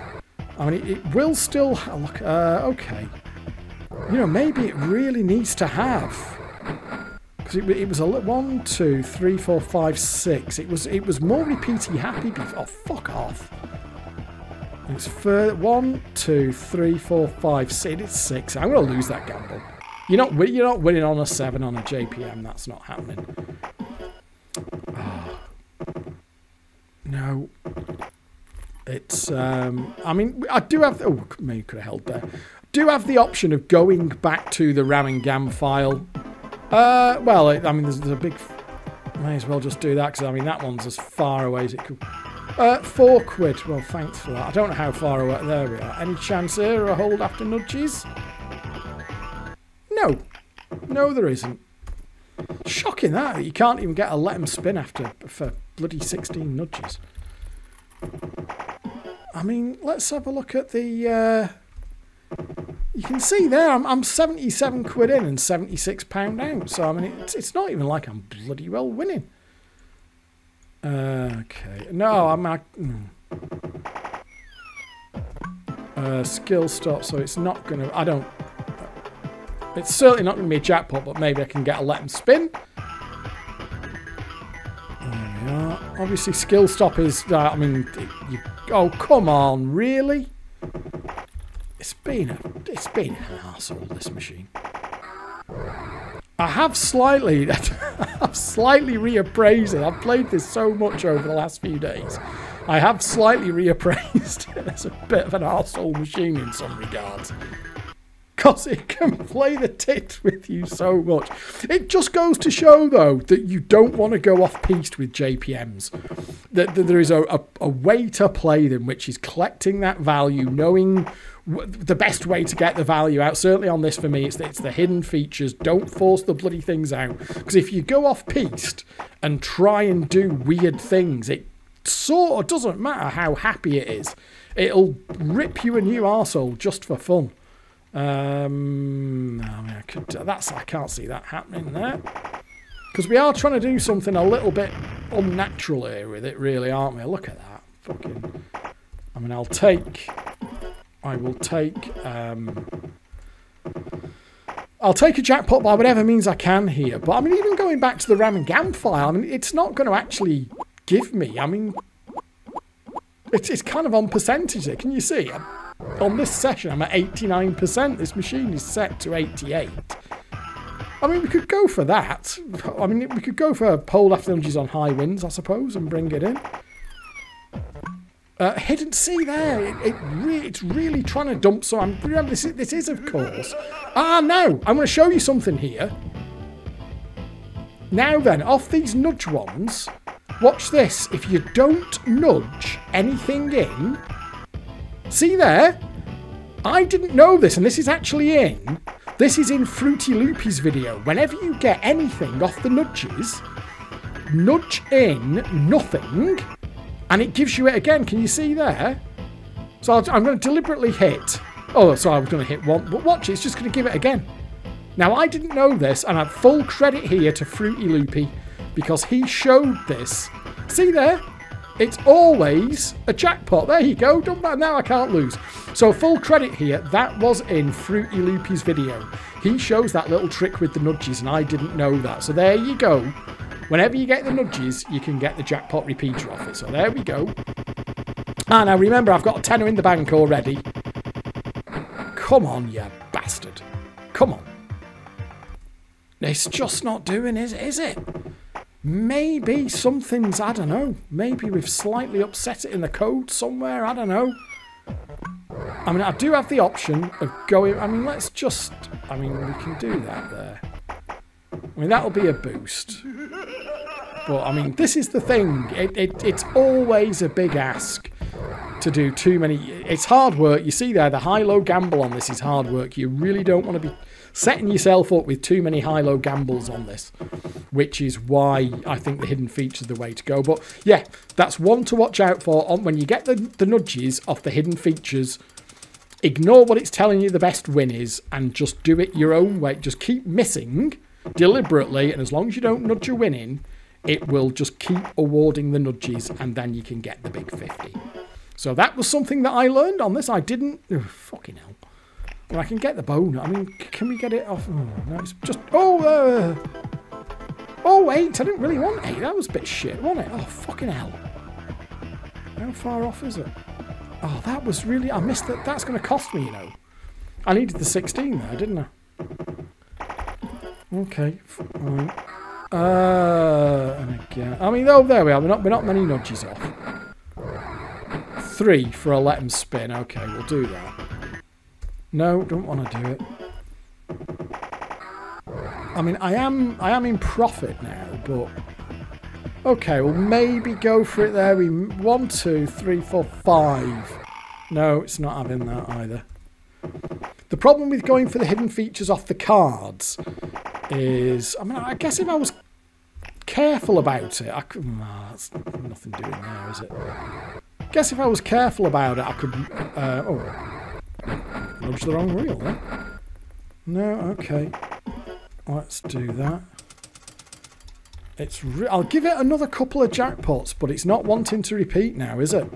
I mean, it will still... Look, okay. Maybe it really needs to have... Because it was a 1, 2, 3, 4, 5, 6. It was more repeaty happy before. Oh, fuck off. It's 1, 2, 3, 4, 5, 6. It's 6. I'm going to lose that gamble. You're not winning on a 7 on a JPM. That's not happening. Oh. No. It's... I mean, I do have... Oh, maybe could have held there. I do have the option of going back to the RAM and GAM file. Well, I mean, there's a big... May as well just do that, because, I mean, that one's as far away as it could... 4 quid. Well, thanks for that. I don't know how far away... There we are. Any chance here? A hold after nudges? No. No, there isn't. Shocking that. You can't even get a let 'em spin for bloody 16 nudges. I mean, let's have a look at the... You can see there, I'm 77 quid in and £76 out. So, I mean, it's not even like I'm bloody well winning. Okay. No, skill stop, so it's not going to... It's certainly not going to be a jackpot, but maybe I can get a let 'em spin. There we are. Obviously, skill stop is... oh, come on, really? It's been an arsehole, this machine. I have slightly reappraised it. I've played this so much over the last few days. I have slightly reappraised it as a bit of an arsehole machine in some regards. Because it can play the tit with you so much. It just goes to show, though, that you don't want to go off-piste with JPMs. That there is a way to play them, which is collecting that value, knowing the best way to get the value out. Certainly on this, for me, it's the hidden features. Don't force the bloody things out. Because if you go off-piste and try and do weird things, it sort of doesn't matter how happy it is. It'll rip you a new arsehole just for fun. I mean, I can't see that happening there. Because we are trying to do something a little bit unnatural here with it, really, aren't we? Look at that. Fucking... I mean, I'll take a jackpot by whatever means I can here. But, I mean, even going back to the RAM and GAM file, I mean, it's not going to actually give me... I mean, it's kind of on percentage there. Can you see? On this session, I'm at 89%. This machine is set to 88. I mean, we could go for that. I mean, we could go for pole after nudges on high winds, I suppose, and bring it in. Hidden, see there, it's really trying to dump some. Remember, this is, of course. No, I'm going to show you something here. Now then, off these nudge ones, watch this. If you don't nudge anything in, see there? I didn't know this, and this is actually in. This is in Fruity Loopy's video. Whenever you get anything off the nudges, nudge in nothing, and it gives you it again. Can you see there? So I'm going to deliberately hit. Oh, so I was going to hit one, but watch, it's just going to give it again. Now, I didn't know this, and I have full credit here to Fruity Loopy, because he showed this. See there? It's always a jackpot. There you go. Done that. Now I can't lose. So full credit here. That was in Fruity Loopy's video. He shows that little trick with the nudges, and I didn't know that. So there you go. Whenever you get the nudges, you can get the jackpot repeater off it. So there we go. Now remember, I've got a tenner in the bank already. Come on, you bastard. Come on. It's just not doing, is it? Maybe something's, I don't know. Maybe we've slightly upset it in the code somewhere. I don't know. I mean, I do have the option of going... I mean, let's just... I mean, we can do that there. I mean, that'll be a boost. But, I mean, this is the thing. It's always a big ask to do too many... It's hard work. You see there, the high-low gamble on this is hard work. You really don't want to be setting yourself up with too many high-low gambles on this, which is why I think the hidden feature is the way to go. But, yeah, that's one to watch out for. When you get the nudges off the hidden features, ignore what it's telling you the best win is and just do it your own way. Just keep missing deliberately, and as long as you don't nudge your win in, it will just keep awarding the nudges, and then you can get the big 50. So that was something that I learned on this. I didn't... Oh, fucking hell. Well, I can get the bone. I mean, can we get it off? Oh, no, it's just... Oh, 8. I didn't really want 8. That was a bit shit, wasn't it? Oh, fucking hell. How far off is it? Oh, that was really... I missed that. That's going to cost me, you know. I needed the 16 there, didn't I? Okay. Fine. And again... I mean, oh, there we are. We're not many nudges off. 3 for a let 'em spin. Okay, we'll do that. No, don't want to do it. I mean, I am in profit now, but... Okay, we'll maybe go for it there. 1, 2, 3, 4, 5. No, it's not having that either. The problem with going for the hidden features off the cards is... I mean, I guess if I was careful about it, I could... that's nothing doing there, is it? I guess if I was careful about it, I could... nudge the wrong wheel, then. No, okay. Let's do that. I'll give it another couple of jackpots, but it's not wanting to repeat now, is it?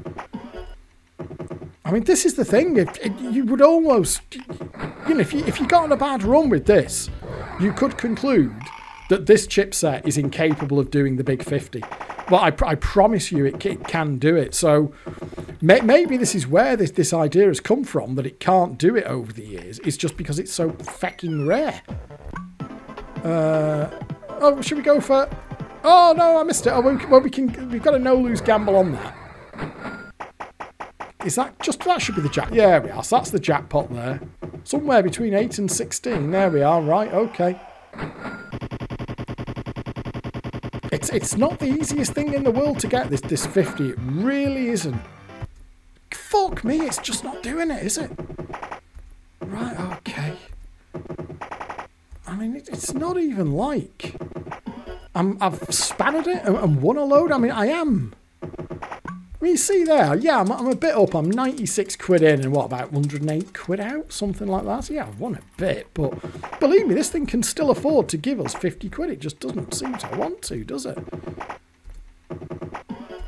I mean, this is the thing. You would almost... You know, if you got on a bad run with this, you could conclude that this chipset is incapable of doing the big 50. But I promise you it can do it. So Maybe this is where this idea has come from, that it can't do it over the years. It's just because it's so fucking rare. Oh, should we go for... Oh, no, I missed it. Oh, well, we've got a no-lose gamble on that. Is that just... That should be the jackpot. Yeah, we are. So that's the jackpot there. Somewhere between 8 and 16. There we are. Right, okay. It's not the easiest thing in the world to get this 50. It really isn't. Fuck me, it's just not doing it, is it? Right, okay. I mean, it's not even like... I've spanned it and won a load. I mean, I am. I mean, you see there, yeah, I'm a bit up. I'm 96 quid in and what, about 108 quid out? Something like that. So yeah, I've won a bit, but believe me, this thing can still afford to give us 50 quid. It just doesn't seem to want to, does it?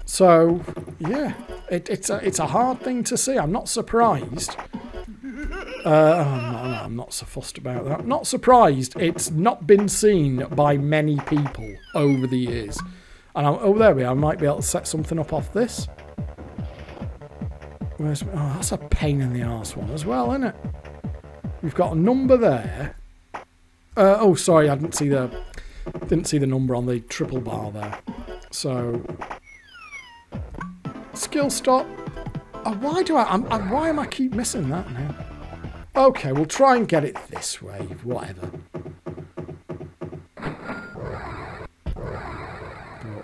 So, yeah, it's a hard thing to see. I'm not surprised. I'm not so fussed about that. Not surprised. It's not been seen by many people over the years. And oh, there we are. I might be able to set something up off this. Oh, that's a pain in the arse one as well, isn't it? We've got a number there. Oh, sorry, I didn't see the number on the triple bar there. So, skill stop. Oh, why am I keep missing that now? Okay, we'll try and get it this way. Whatever.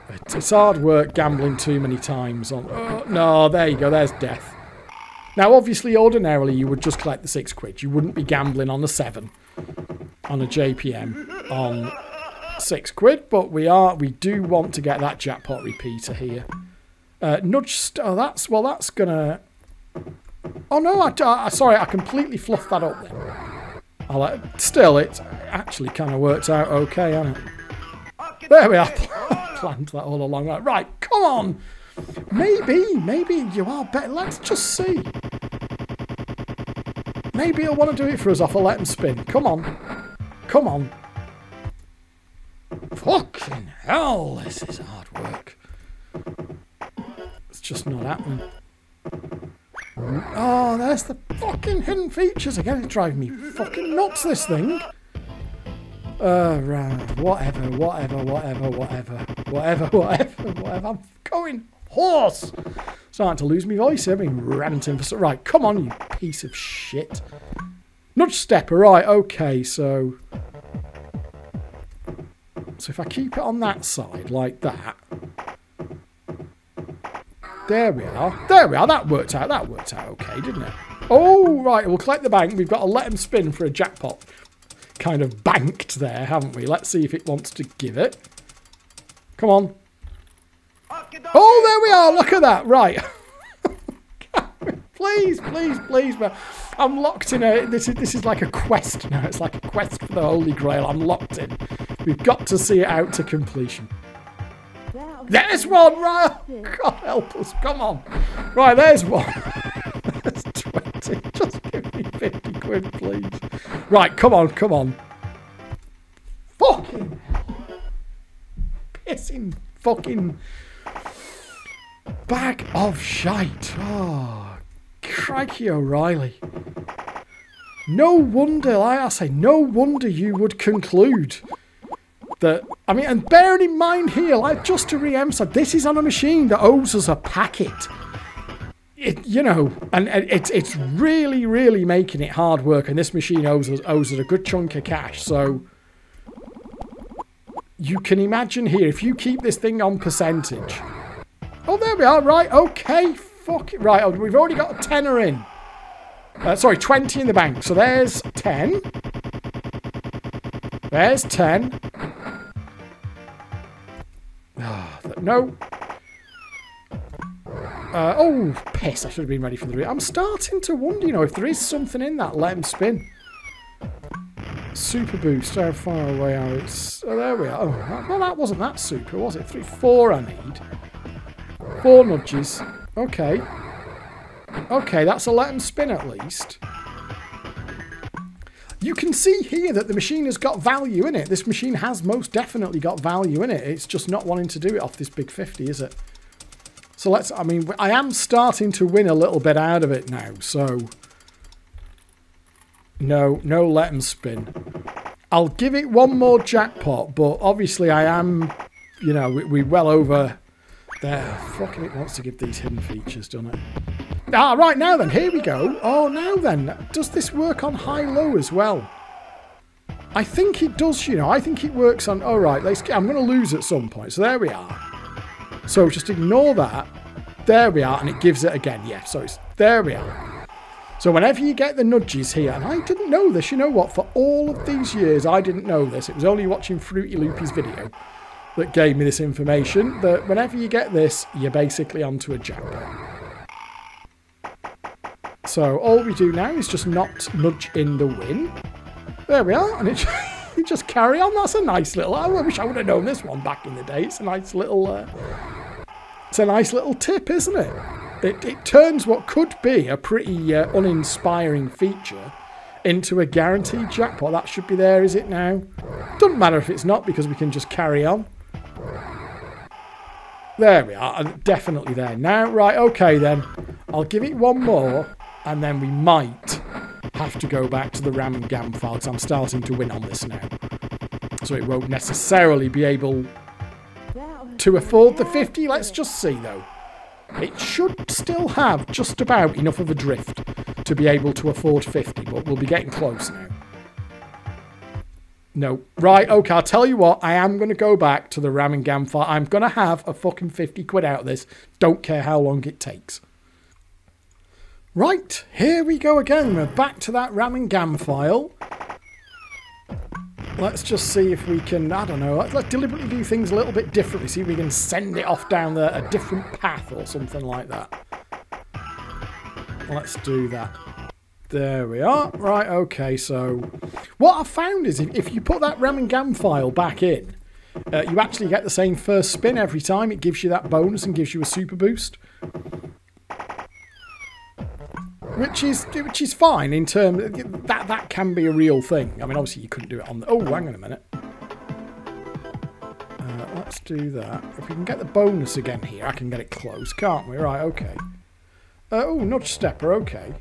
But it's hard work gambling too many times on. Oh, no, there you go. There's death. Now, obviously, ordinarily, you would just collect the 6 quid. You wouldn't be gambling on a 7 on a JPM on 6 quid. But we do want to get that jackpot repeater here. Nudge. Oh, that's gonna. Oh no! Sorry, I completely fluffed that up then. Still, it actually kind of worked out okay, hasn't it? There we are. Planned that all along. Right, come on. Maybe you are better. Let's just see. Maybe he'll want to do it for us off a let him spin. Come on. Come on. Fucking hell, this is hard work. It's just not happening. Oh, there's the fucking hidden features again. It's driving me fucking nuts, this thing. Right. Whatever. I'm going hoarse. Starting to lose my voice here. I've been ranting for so... Right, come on, you piece of shit. Nudge stepper, right, okay, so if I keep it on that side, like that. There we are. That worked out okay, didn't it? Oh, right. We'll collect the bank. We've got to let him spin for a jackpot. Kind of banked there, haven't we? Let's see if it wants to give it. Come on. Oh, there we are. Look at that. Right. Please. I'm locked in a... This is like a quest now. It's like a quest for the Holy Grail. I'm locked in. We've got to see it out to completion. There's one, right? God help us, come on. Right, there's one. There's 20. Just give me 50 quid, please. Right, come on. Fucking hell. Pissing fucking bag of shite. Oh, crikey O'Reilly. No wonder, like I say, no wonder you would conclude that, I mean, and bearing in mind here, like, just to re-emphasize, this is on a machine that owes us a packet. You know, and it's really, really making it hard work, and this machine owes us a good chunk of cash, so you can imagine here, if you keep this thing on percentage. Oh, there we are, right, okay, fuck it, right, we've already got a tenner in. Sorry, 20 in the bank, so there's 10. There's 10. No. Oh, piss. I should have been ready for the... I'm starting to wonder, you know, if there is something in that, let him spin. Super boost. How far away are we? Oh, there we are. Oh, well, that wasn't that super, was it? 4 I need. 4 nudges. Okay. Okay, that's a let him spin at least. You can see here that the machine has got value in it. This machine has most definitely got value in it. It's just not wanting to do it off this big 50, is it? So let's, I mean, I am starting to win a little bit out of it now, so... No, let them spin. I'll give it one more jackpot, but obviously I am, you know, we're well over there. Fucking it wants to give these hidden features, doesn't it? Ah, right, now then, here we go. Oh, now then, does this work on high-low as well? I think it does, you know. I think it works on... All right, I'm going to lose at some point. So there we are. So just ignore that. There we are, and it gives it again. Yeah, so it's... There we are. So whenever you get the nudges here, and I didn't know this, you know what, for all of these years I didn't know this. It was only watching Fruity Loopy's video that gave me this information, that whenever you get this, you're basically onto a jackpot. So all we do now is just not nudge in the win. There we are, and it just carry on. That's a nice little... I wish I would have known this one back in the day. It's a nice little... it's a nice little tip, isn't it? It turns what could be a pretty uninspiring feature into a guaranteed jackpot. That should be there, is it now? Doesn't matter if it's not, because we can just carry on. There we are. Definitely there now. Right, okay then. I'll give it one more, and then we might have to go back to the RAM and GAM file, because I'm starting to win on this now. So it won't necessarily be able to afford the 50. Let's just see, though. It should still have just about enough of a drift to be able to afford 50, but we'll be getting close now. No. Right, okay, I'll tell you what, I am going to go back to the RAM and GAM file. I'm going to have a fucking 50 quid out of this. Don't care how long it takes. Right, here we go again. We're back to that RAM and GAM file. Let's just see if we can, I don't know, let's deliberately do things a little bit differently. See if we can send it off down a different path or something like that. Let's do that. There we are. Right, okay, so what I've found is if you put that RAM and GAM file back in, you actually get the same first spin every time. It gives you that bonus and gives you a super boost. Which is fine in terms that can be a real thing. I mean, obviously you couldn't do it on the... Oh, hang on a minute. Let's do that. If we can get the bonus again here, I can get it close, can't we? Right, okay. Oh, nudge stepper, okay.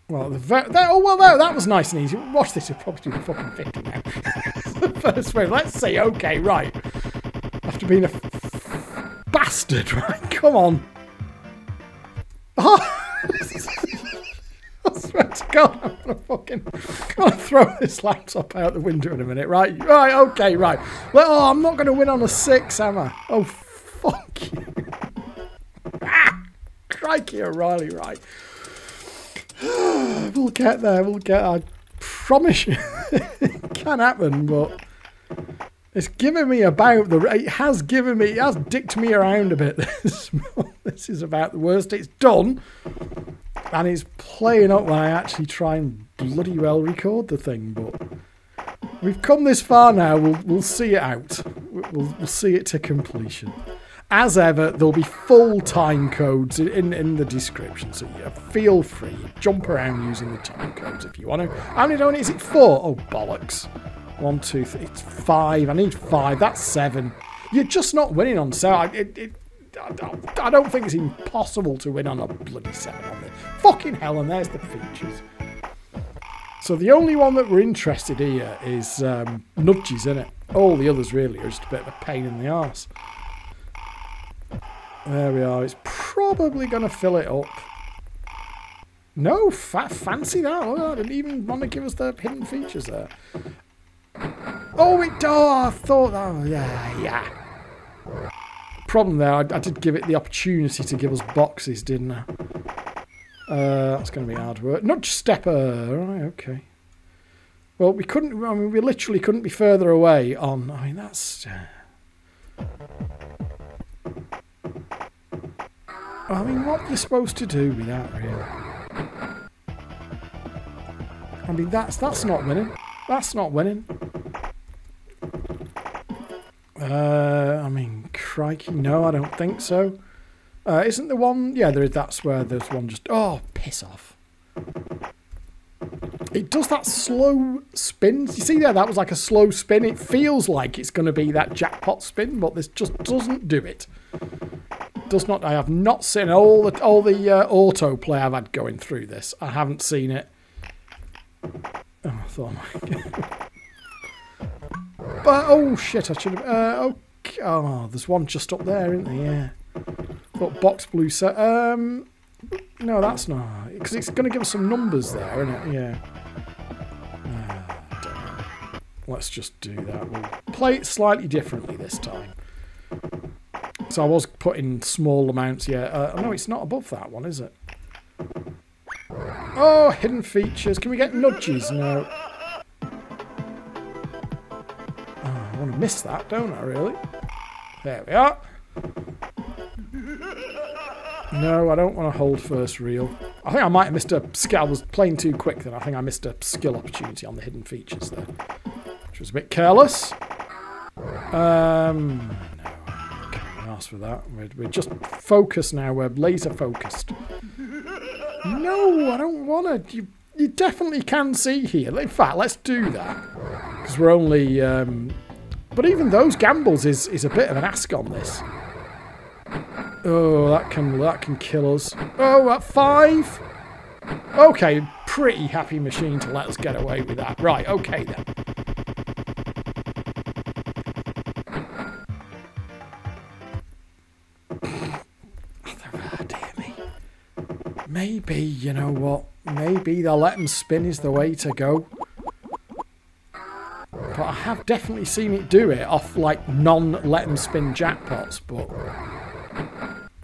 Well, that was nice and easy. Watch this, we'll probably do the fucking 50 now. The first wave. Let's see, okay, right. After being a bastard, right? Come on. Oh! I swear to God, I'm gonna throw this laptop out the window in a minute. Right, okay, right. Well, oh, I'm not gonna win on a 6, am I? Oh, fuck you. Crikey, O'Reilly, right. We'll get there, I promise you. It can happen, but it's given me it has dicked me around a bit. This is about the worst it's done. And it's playing up when I actually try and bloody well record the thing, but we've come this far now. We'll see it out. We'll see it to completion. As ever, there'll be full time codes in the description, so yeah, feel free. Jump around using the time codes if you want to. How many is it? 4? Oh, bollocks. 1, 2, 3. It's 5. I need 5. That's 7. You're just not winning on 7. I don't think it's impossible to win on a bloody 7 on this. Fucking hell, and there's the features. So the only one that we're interested here is nudges, isn't it? All the others really are just a bit of a pain in the arse. There we are. It's probably going to fill it up. No, fancy that. Oh, I didn't even want to give us the hidden features there. Oh, it does. I thought, oh, yeah. Problem there, I did give it the opportunity to give us boxes, didn't I? That's going to be hard work. Nudge stepper. Right, okay. Well, we couldn't, I mean, we literally couldn't be further away on, I mean, that's... I mean, what are you supposed to do with that, really? I mean, that's not winning. That's not winning. I mean, crikey, no, I don't think so. Isn't there one? Yeah, that's where there's one just... Oh, piss off. It does that slow spin. You see there, that was like a slow spin. It feels like it's going to be that jackpot spin, but this just doesn't do it. does not. I have not seen all the autoplay I've had going through this. I haven't seen it. Oh, I thought. But oh shit! I should have. Okay. Oh, there's one just up there, isn't there? Yeah. Thought box blue set. No, that's not, because it's going to give us some numbers there, isn't it? Yeah. Don't know. Let's just do that. We'll play it slightly differently this time. So I was putting small amounts, yeah. No, it's not above that one, is it? Oh, hidden features. Can we get nudges? No. Oh, I want to miss that, don't I, really? There we are. No, I don't want to hold first reel. I think I might have missed a skill. I was playing too quick then. I think I missed a skill opportunity on the hidden features there, which was a bit careless. No, I can't ask for that. We're just focused now. We're laser focused. No, I don't want to. You definitely can see here. In fact, let's do that because we're only. But even those gambles is a bit of an ask on this. Oh, that can kill us. Oh, at 5. Okay, pretty happy machine to let us get away with that. Right, okay then. Oh, dear me. Maybe, you know what? Maybe the let 'em spin is the way to go. But I have definitely seen it do it off like non-let 'em spin jackpots, but...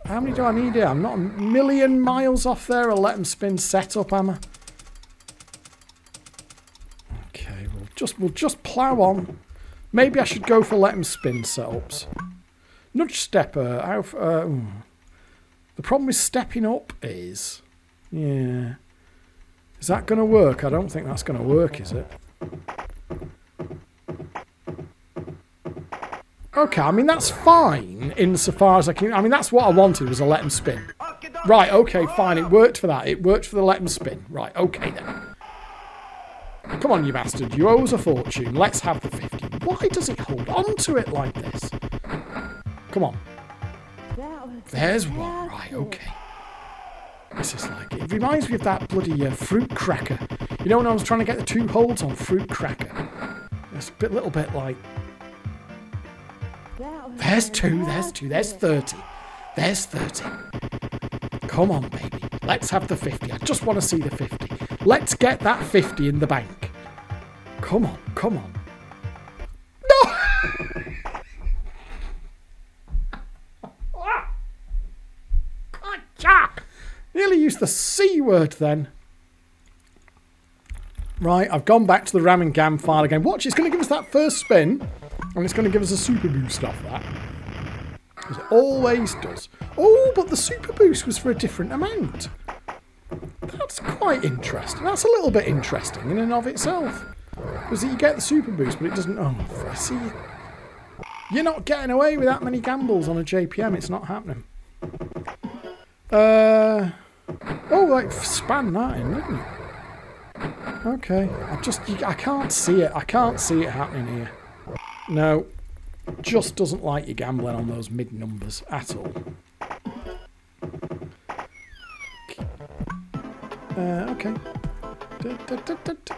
How many do I need here? I'm not a million miles off there. A let 'em spin setup, am I? Okay, we'll just plough on. Maybe I should go for let 'em spin setups. Nudge stepper. The problem with stepping up is, yeah, is that going to work? I don't think that's going to work, is it? Okay, I mean, that's fine insofar as I can... I mean, that's what I wanted, was a let 'em spin. Right, okay, fine, it worked for that. It worked for the let 'em spin. Right, okay then. Come on, you bastard. You owe us a fortune. Let's have the 50. Why does it hold on to it like this? Come on. There's one. Right, okay. This is like... It reminds me of that bloody fruit cracker. You know when I was trying to get the 2 holds on fruit cracker? It's a little bit like... There's 2, there's 2, there's 30. There's 30. Come on, baby. Let's have the 50. I just want to see the 50. Let's get that 50 in the bank. Come on, come on. No! Nearly used the C word then. Right, I've gone back to the RAM and GAM file again. Watch, it's going to give us that first spin. And it's going to give us a super boost off that. As it always does. Oh, but the super boost was for a different amount. That's quite interesting. That's a little bit interesting in and of itself. Because you get the super boost, but it doesn't... Oh, I see. You're not getting away with that many gambles on a JPM. It's not happening. Oh, like span that in, didn't it? Okay. I can't see it. I can't see it happening here. No, just doesn't like you gambling on those mid numbers at all. Okay.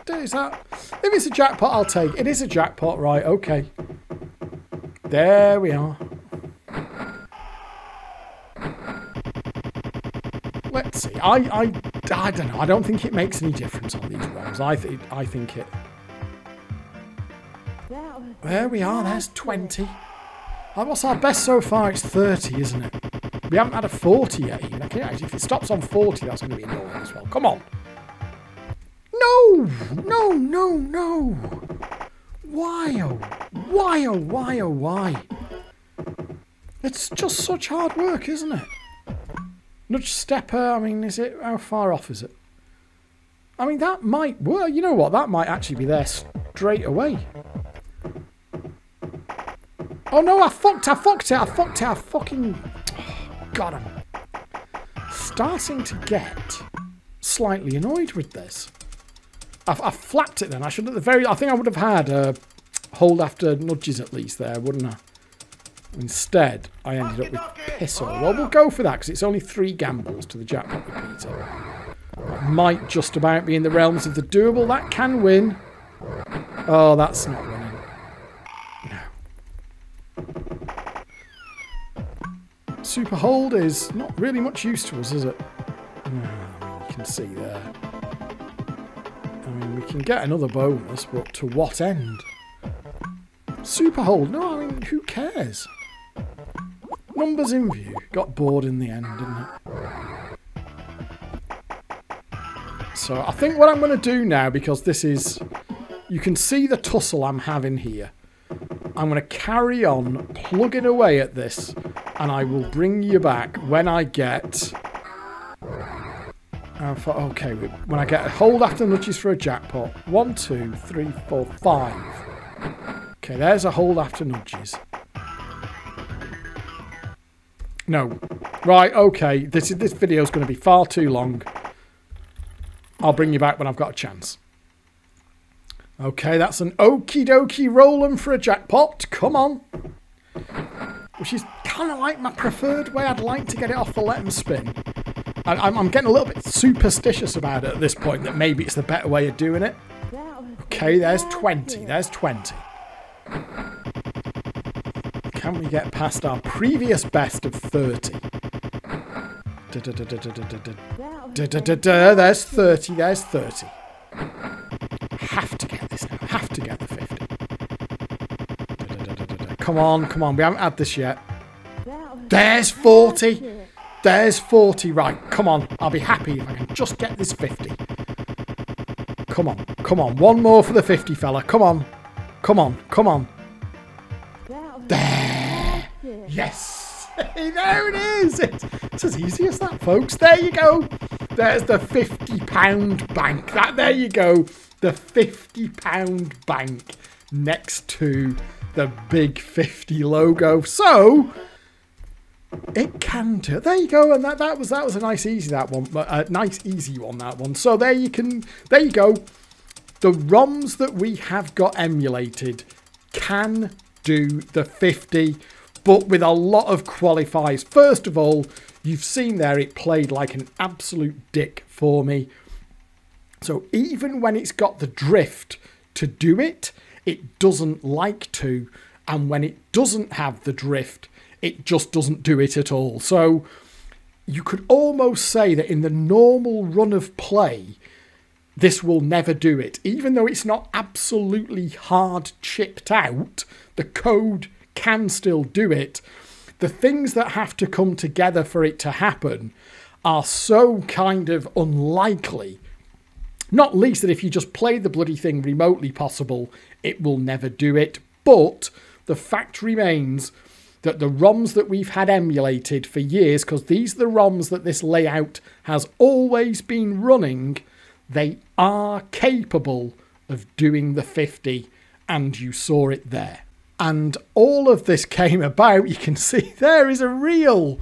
Is that... If it's a jackpot, I'll take it. It is a jackpot, right, okay. There we are. Let's see. I don't know. I don't think it makes any difference on these rolls. I think it... There we are, there's 20. What's our best so far? It's 30, isn't it? We haven't had a 40 yet even. If it stops on 40, that's going to be annoying as well. Come on. No! No, no, no! Why, oh? Why, oh, why, oh, why? It's just such hard work, isn't it? Nudge stepper, I mean, is it... How far off is it? I mean, that might... Well, you know what? That might actually be there straight away. Oh no, I fucked it, I fucking... Oh, God, I'm starting to get slightly annoyed with this. I flapped it then. I should at the very... I think I would have had hold after nudges at least there, wouldn't I? Instead, I ended up with piss all. Well, we'll go for that because it's only 3 gambles to the Jackpot Repeater. That might just about be in the realms of the doable. That can win. Oh, that's not winning. No. Super hold is not really much use to us, is it? No, you can see there. I mean, we can get another bonus, but to what end? Super hold? No, I mean, who cares? Numbers in view. Got bored in the end, didn't it? So I think what I'm going to do now, because this is... You can see the tussle I'm having here. I'm going to carry on plugging away at this, and I will bring you back when I get... Okay, when I get a hold after nudges for a jackpot. 1, 2, 3, 4, 5. Okay, there's a hold after nudges. No. Right, okay. This video is going to be far too long. I'll bring you back when I've got a chance. Okay, that's an okie dokie rolling for a jackpot. Come on. Which is kind of like my preferred way. I'd like to get it off the let 'em spin. I'm getting a little bit superstitious about it at this point, that maybe it's the better way of doing it. Okay, there's 20. There's 20. Can we get past our previous best of 30? There's 30. There's 30. Have to get this now. Have to get the 50. Come on, come on. We haven't had this yet. There's 40. There's 40. Right, come on. I'll be happy if I can just get this 50. Come on, come on. One more for the 50, fella. Come on. Come on, come on. There. Yes. There it is. It's as easy as that, folks. There you go. There's the £50 bank. There you go. The £50 bank next to the big 50 logo. So it can do. There you go. And that was a nice easy one. That one. So there you go. The ROMs that we have got emulated can do the 50, but with a lot of qualifiers. First of all, you've seen there it played like an absolute dick for me. So even when it's got the drift to do it, it doesn't like to. And when it doesn't have the drift, it just doesn't do it at all. So you could almost say that in the normal run of play, this will never do it. Even though it's not absolutely hard chipped out, the code can still do it. The things that have to come together for it to happen are so kind of unlikely. Not least that if you just play the bloody thing remotely possible, it will never do it. But the fact remains that the ROMs that we've had emulated for years, because these are the ROMs that this layout has always been running, they are capable of doing the 50, and you saw it there. And all of this came about, you can see there is a real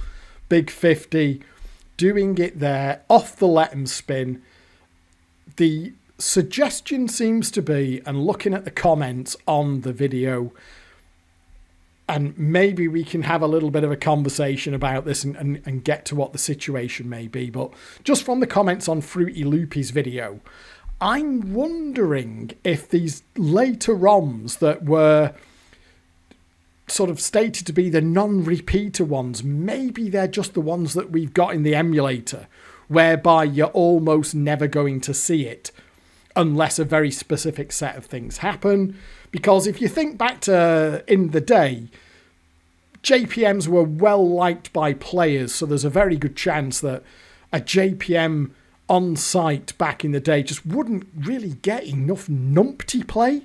big 50 doing it there off the let 'em spin. The suggestion seems to be, and looking at the comments on the video, and maybe we can have a little bit of a conversation about this and get to what the situation may be. But just from the comments on Fruity Loopy's video, I'm wondering if these later ROMs that were sort of stated to be the non-repeater ones, maybe they're just the ones that we've got in the emulator, whereby you're almost never going to see it unless a very specific set of things happen. Because if you think back to in the day, JPMs were well liked by players, so there's a very good chance that a JPM on site back in the day just wouldn't really get enough numpty play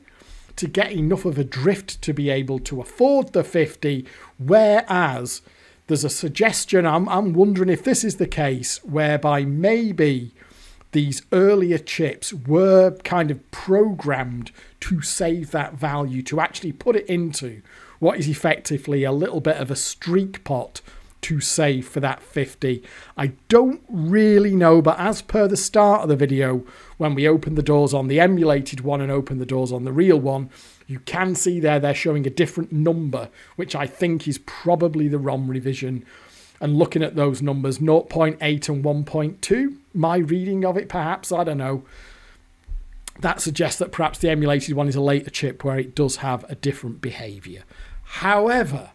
to get enough of a drift to be able to afford the 50, whereas there's a suggestion, I'm wondering if this is the case, whereby maybe these earlier chips were kind of programmed to save that value, to actually put it into what is effectively a little bit of a streak pot to save for that 50? I don't really know, but as per the start of the video, when we open the doors on the emulated one and open the doors on the real one, you can see there they're showing a different number, which I think is probably the ROM revision. And looking at those numbers, 0.8 and 1.2, my reading of it perhaps, I don't know, that suggests that perhaps the emulated one is a later chip where it does have a different behaviour. However,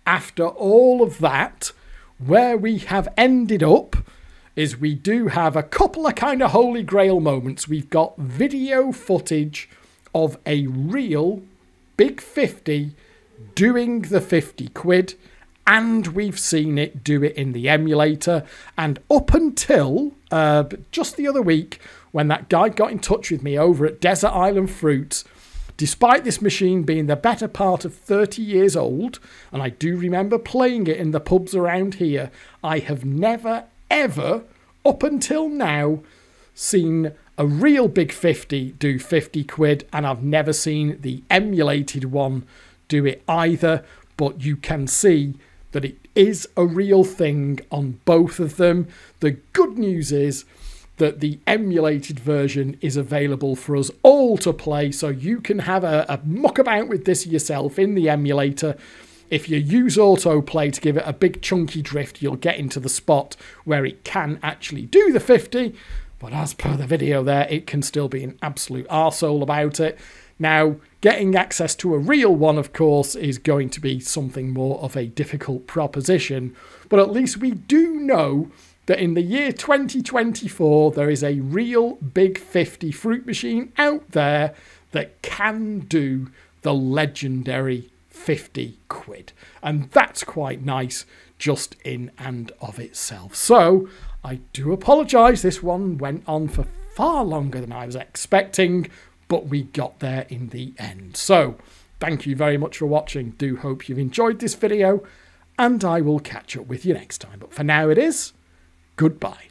after all of that, where we have ended up is we do have a couple of kind of holy grail moments. We've got video footage of a real big 50 doing the 50 quid, and we've seen it do it in the emulator. And up until just the other week, when that guy got in touch with me over at Desert Island Fruits, despite this machine being the better part of 30 years old, and I do remember playing it in the pubs around here, I have never, ever, up until now, seen a real big 50 do 50 quid, and I've never seen the emulated one do it either. But you can see that it is a real thing on both of them. The good news is that the emulated version is available for us all to play, so you can have a muck about with this yourself in the emulator. If you use autoplay to give it a big chunky drift, you'll get into the spot where it can actually do the 50, but as per the video there, it can still be an absolute arsehole about it. Now, getting access to a real one, of course, is going to be something more of a difficult proposition, but at least we do know that in the year 2024, there is a real big 50 fruit machine out there that can do the legendary 50 quid. And that's quite nice just in and of itself. So I do apologise, this one went on for far longer than I was expecting, but we got there in the end. So thank you very much for watching. Do hope you've enjoyed this video, and I will catch up with you next time. But for now it is goodbye.